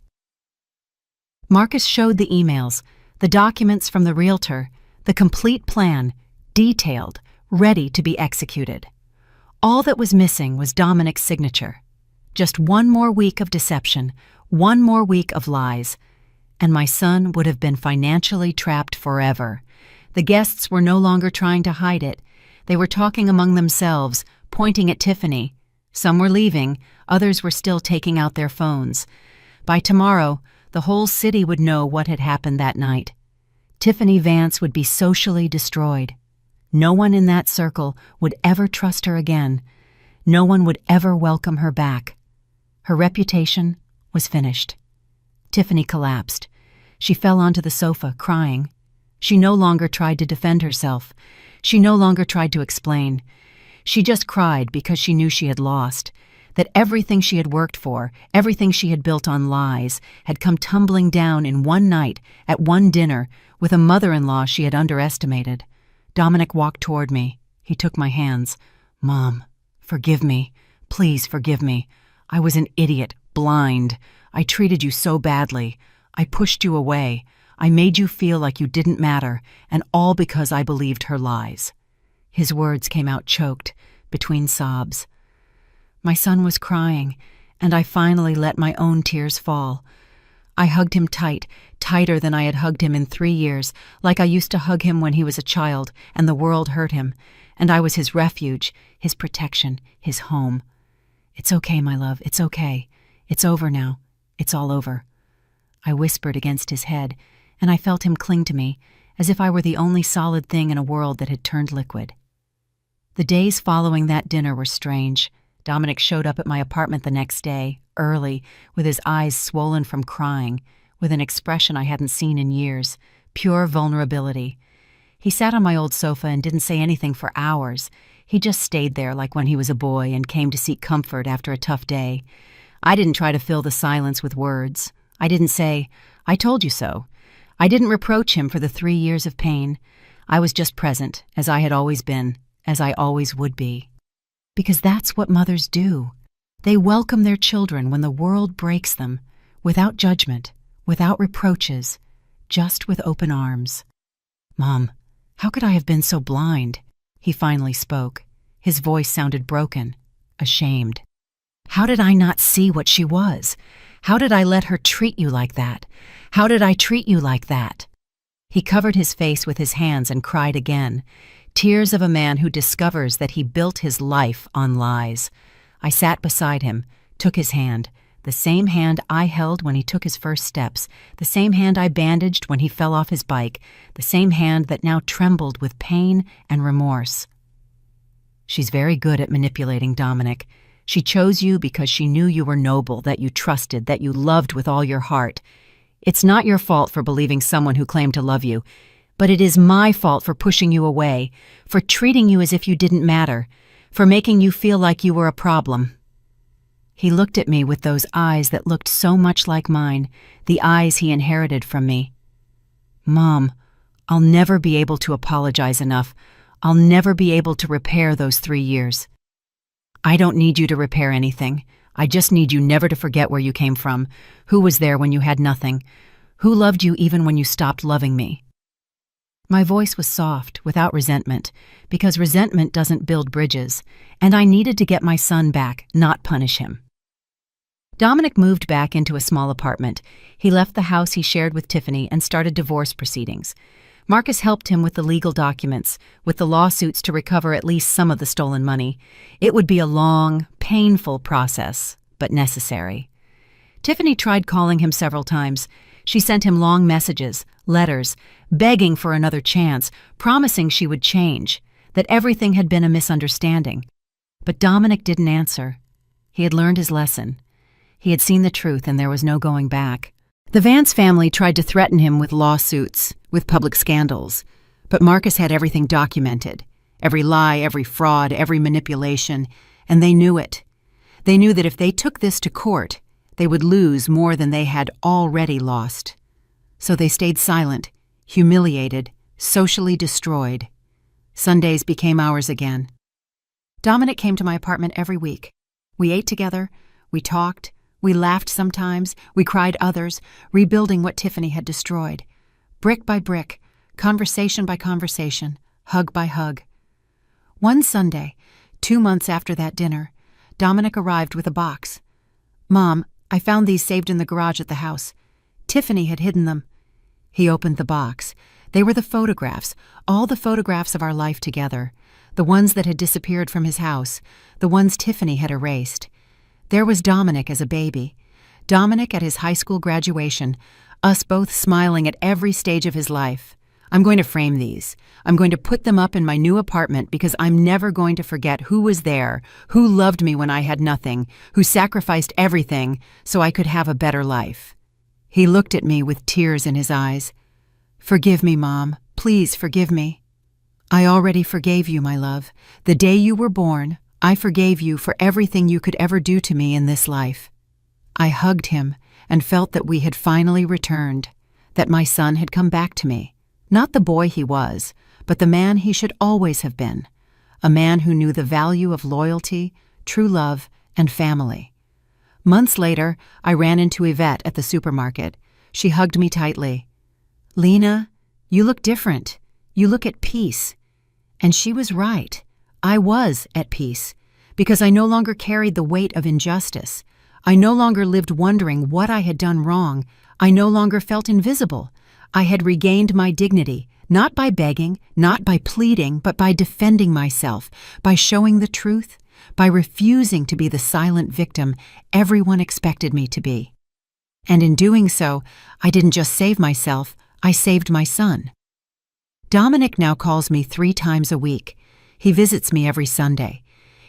Marcus showed the emails, the documents from the realtor, the complete plan, detailed, ready to be executed. All that was missing was Dominic's signature. Just one more week of deception, one more week of lies, and my son would have been financially trapped forever. The guests were no longer trying to hide it. They were talking among themselves, pointing at Tiffany. Some were leaving, others were still taking out their phones. By tomorrow, the whole city would know what had happened that night. Tiffany Vance would be socially destroyed. No one in that circle would ever trust her again. No one would ever welcome her back. Her reputation was finished. Tiffany collapsed. She fell onto the sofa, crying. She no longer tried to defend herself. She no longer tried to explain. She just cried because she knew she had lost, that everything she had worked for, everything she had built on lies, had come tumbling down in one night, at one dinner, with a mother-in-law she had underestimated. Dominic walked toward me. He took my hands. Mom, forgive me. Please forgive me. I was an idiot, blind. I treated you so badly. I pushed you away. I made you feel like you didn't matter, and all because I believed her lies. His words came out choked, between sobs. My son was crying, and I finally let my own tears fall. I hugged him tight, tighter than I had hugged him in 3 years, like I used to hug him when he was a child and the world hurt him, and I was his refuge, his protection, his home. It's okay, my love, it's okay. It's over now. It's all over. I whispered against his head, and I felt him cling to me, as if I were the only solid thing in a world that had turned liquid. The days following that dinner were strange. Dominic showed up at my apartment the next day, early, with his eyes swollen from crying, with an expression I hadn't seen in years, pure vulnerability. He sat on my old sofa and didn't say anything for hours. He just stayed there like when he was a boy and came to seek comfort after a tough day. I didn't try to fill the silence with words. I didn't say, I told you so. I didn't reproach him for the 3 years of pain. I was just present, as I had always been, as I always would be. Because that's what mothers do. They welcome their children when the world breaks them, without judgment, without reproaches, just with open arms. "Mom, how could I have been so blind?" He finally spoke. His voice sounded broken, ashamed. "How did I not see what she was? How did I let her treat you like that? How did I treat you like that?" He covered his face with his hands and cried again, tears of a man who discovers that he built his life on lies. I sat beside him, took his hand, the same hand I held when he took his first steps, the same hand I bandaged when he fell off his bike, the same hand that now trembled with pain and remorse. "She's very good at manipulating, Dominic. She chose you because she knew you were noble, that you trusted, that you loved with all your heart. It's not your fault for believing someone who claimed to love you, but it is my fault for pushing you away, for treating you as if you didn't matter, for making you feel like you were a problem." He looked at me with those eyes that looked so much like mine, the eyes he inherited from me. "Mom, I'll never be able to apologize enough. I'll never be able to repair those 3 years." "I don't need you to repair anything. I just need you never to forget where you came from, who was there when you had nothing, who loved you even when you stopped loving me." My voice was soft, without resentment, because resentment doesn't build bridges, and I needed to get my son back, not punish him. Dominic moved back into a small apartment. He left the house he shared with Tiffany and started divorce proceedings. Marcus helped him with the legal documents, with the lawsuits to recover at least some of the stolen money. It would be a long, painful process, but necessary. Tiffany tried calling him several times. She sent him long messages, letters, begging for another chance, promising she would change, that everything had been a misunderstanding. But Dominic didn't answer. He had learned his lesson. He had seen the truth and there was no going back. The Vance family tried to threaten him with lawsuits, with public scandals, but Marcus had everything documented, every lie, every fraud, every manipulation, and they knew it. They knew that if they took this to court, they would lose more than they had already lost. So they stayed silent, humiliated, socially destroyed. Sundays became ours again. Dominic came to my apartment every week. We ate together, we talked, we laughed sometimes, we cried others, rebuilding what Tiffany had destroyed. Brick by brick, conversation by conversation, hug by hug. One Sunday, 2 months after that dinner, Dominic arrived with a box. "Mom, I found these saved in the garage at the house. Tiffany had hidden them." He opened the box. They were the photographs, all the photographs of our life together, the ones that had disappeared from his house, the ones Tiffany had erased. There was Dominic as a baby, Dominic at his high school graduation, us both smiling at every stage of his life. I'm going to frame these. I'm going to put them up in my new apartment because I'm never going to forget who was there, who loved me when I had nothing, who sacrificed everything so I could have a better life. He looked at me with tears in his eyes. "Forgive me, Mom. Please forgive me." "I already forgave you, my love. The day you were born, I forgave you for everything you could ever do to me in this life." I hugged him and felt that we had finally returned, that my son had come back to me. Not the boy he was, but the man he should always have been, a man who knew the value of loyalty, true love, and family. Months later, I ran into Yvette at the supermarket. She hugged me tightly. "Lena, you look different. You look at peace." And she was right. I was at peace, because I no longer carried the weight of injustice. I no longer lived wondering what I had done wrong. I no longer felt invisible. I had regained my dignity, not by begging, not by pleading, but by defending myself, by showing the truth, by refusing to be the silent victim everyone expected me to be. And in doing so, I didn't just save myself, I saved my son. Dominic now calls me 3 times a week. He visits me every Sunday.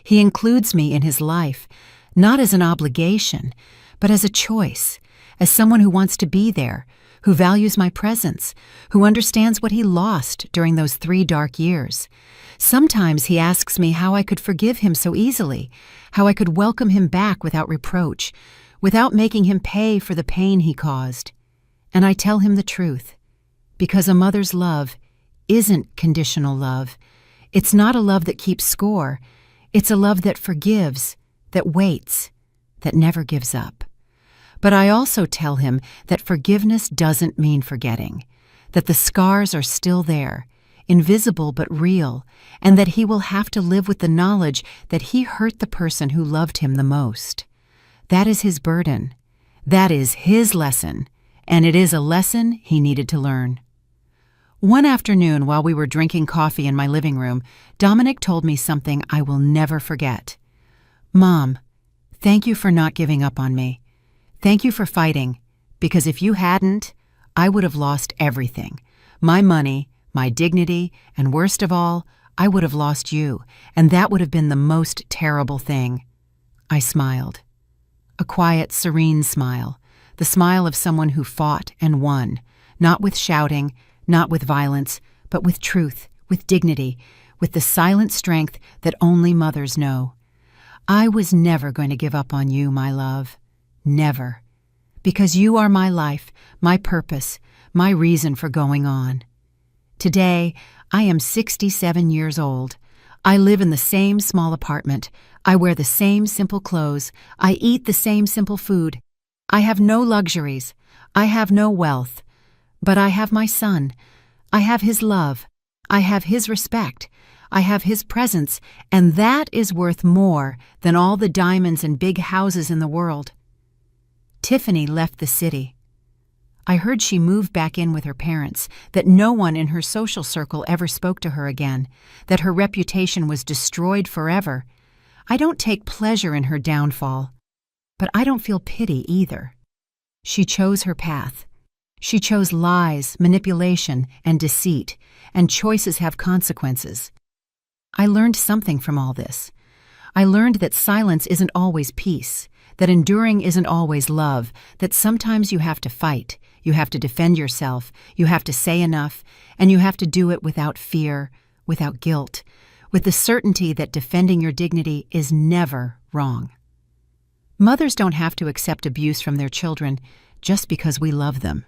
He includes me in his life, not as an obligation, but as a choice, as someone who wants to be there, who values my presence, who understands what he lost during those 3 dark years. Sometimes he asks me how I could forgive him so easily, how I could welcome him back without reproach, without making him pay for the pain he caused. And I tell him the truth, because a mother's love isn't conditional love. It's not a love that keeps score. It's a love that forgives, that waits, that never gives up. But I also tell him that forgiveness doesn't mean forgetting, that the scars are still there, invisible but real, and that he will have to live with the knowledge that he hurt the person who loved him the most. That is his burden. That is his lesson, and it is a lesson he needed to learn. One afternoon, while we were drinking coffee in my living room, Dominic told me something I will never forget. "Mom, thank you for not giving up on me. Thank you for fighting, because if you hadn't, I would have lost everything. My money, my dignity, and worst of all, I would have lost you, and that would have been the most terrible thing." I smiled. A quiet, serene smile, the smile of someone who fought and won, not with shouting, not with violence, but with truth, with dignity, with the silent strength that only mothers know. I was never going to give up on you, my love. Never. Because you are my life, my purpose, my reason for going on. Today, I am 67 years old. I live in the same small apartment. I wear the same simple clothes. I eat the same simple food. I have no luxuries. I have no wealth. But I have my son. I have his love. I have his respect. I have his presence, and that is worth more than all the diamonds and big houses in the world. Tiffany left the city. I heard she moved back in with her parents, that no one in her social circle ever spoke to her again, that her reputation was destroyed forever. I don't take pleasure in her downfall, but I don't feel pity either. She chose her path. She chose lies, manipulation, and deceit, and choices have consequences. I learned something from all this. I learned that silence isn't always peace, that enduring isn't always love, that sometimes you have to fight, you have to defend yourself, you have to say enough, and you have to do it without fear, without guilt, with the certainty that defending your dignity is never wrong. Mothers don't have to accept abuse from their children just because we love them.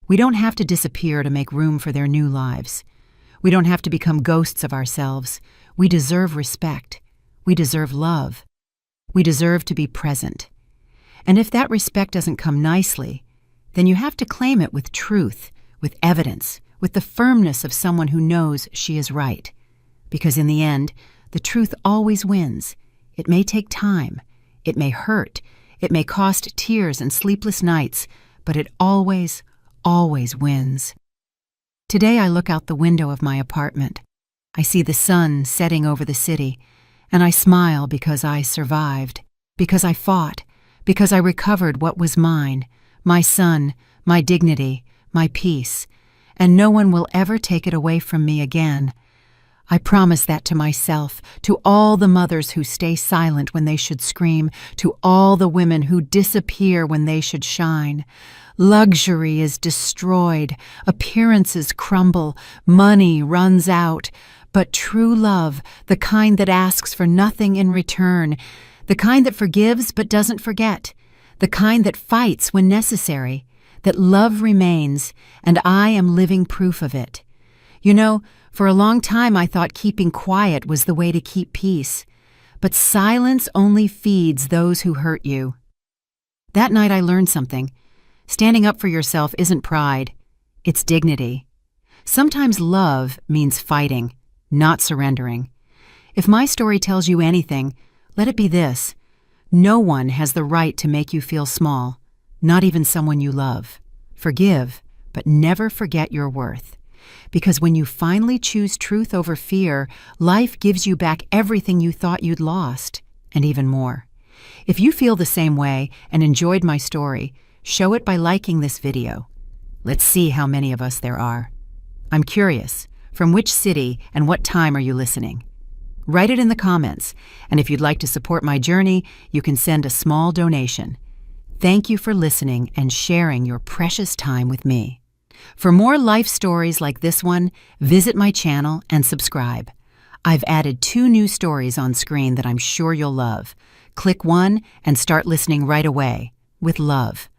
We don't have to disappear to make room for their new lives. We don't have to become ghosts of ourselves. We deserve respect. We deserve love. We deserve to be present. And if that respect doesn't come nicely, then you have to claim it with truth, with evidence, with the firmness of someone who knows she is right. Because in the end, the truth always wins. It may take time. It may hurt. It may cost tears and sleepless nights, but it always wins. Today I look out the window of my apartment. I see the sun setting over the city, and I smile because I survived, because I fought, because I recovered what was mine, my son, my dignity, my peace, and no one will ever take it away from me again. I promise that to myself, to all the mothers who stay silent when they should scream, to all the women who disappear when they should shine. Luxury is destroyed, appearances crumble, money runs out, but true love, the kind that asks for nothing in return, the kind that forgives but doesn't forget, the kind that fights when necessary, that love remains, and I am living proof of it. You know, for a long time I thought keeping quiet was the way to keep peace, but silence only feeds those who hurt you. That night I learned something. Standing up for yourself isn't pride, it's dignity. Sometimes love means fighting, not surrendering. If my story tells you anything, let it be this. No one has the right to make you feel small, not even someone you love. Forgive, but never forget your worth. Because when you finally choose truth over fear, life gives you back everything you thought you'd lost, and even more. If you feel the same way and enjoyed my story, show it by liking this video. Let's see how many of us there are. I'm curious, from which city and what time are you listening? Write it in the comments, and if you'd like to support my journey, you can send a small donation. Thank you for listening and sharing your precious time with me. For more life stories like this one, visit my channel and subscribe. I've added 2 new stories on screen that I'm sure you'll love. Click one and start listening right away. With love.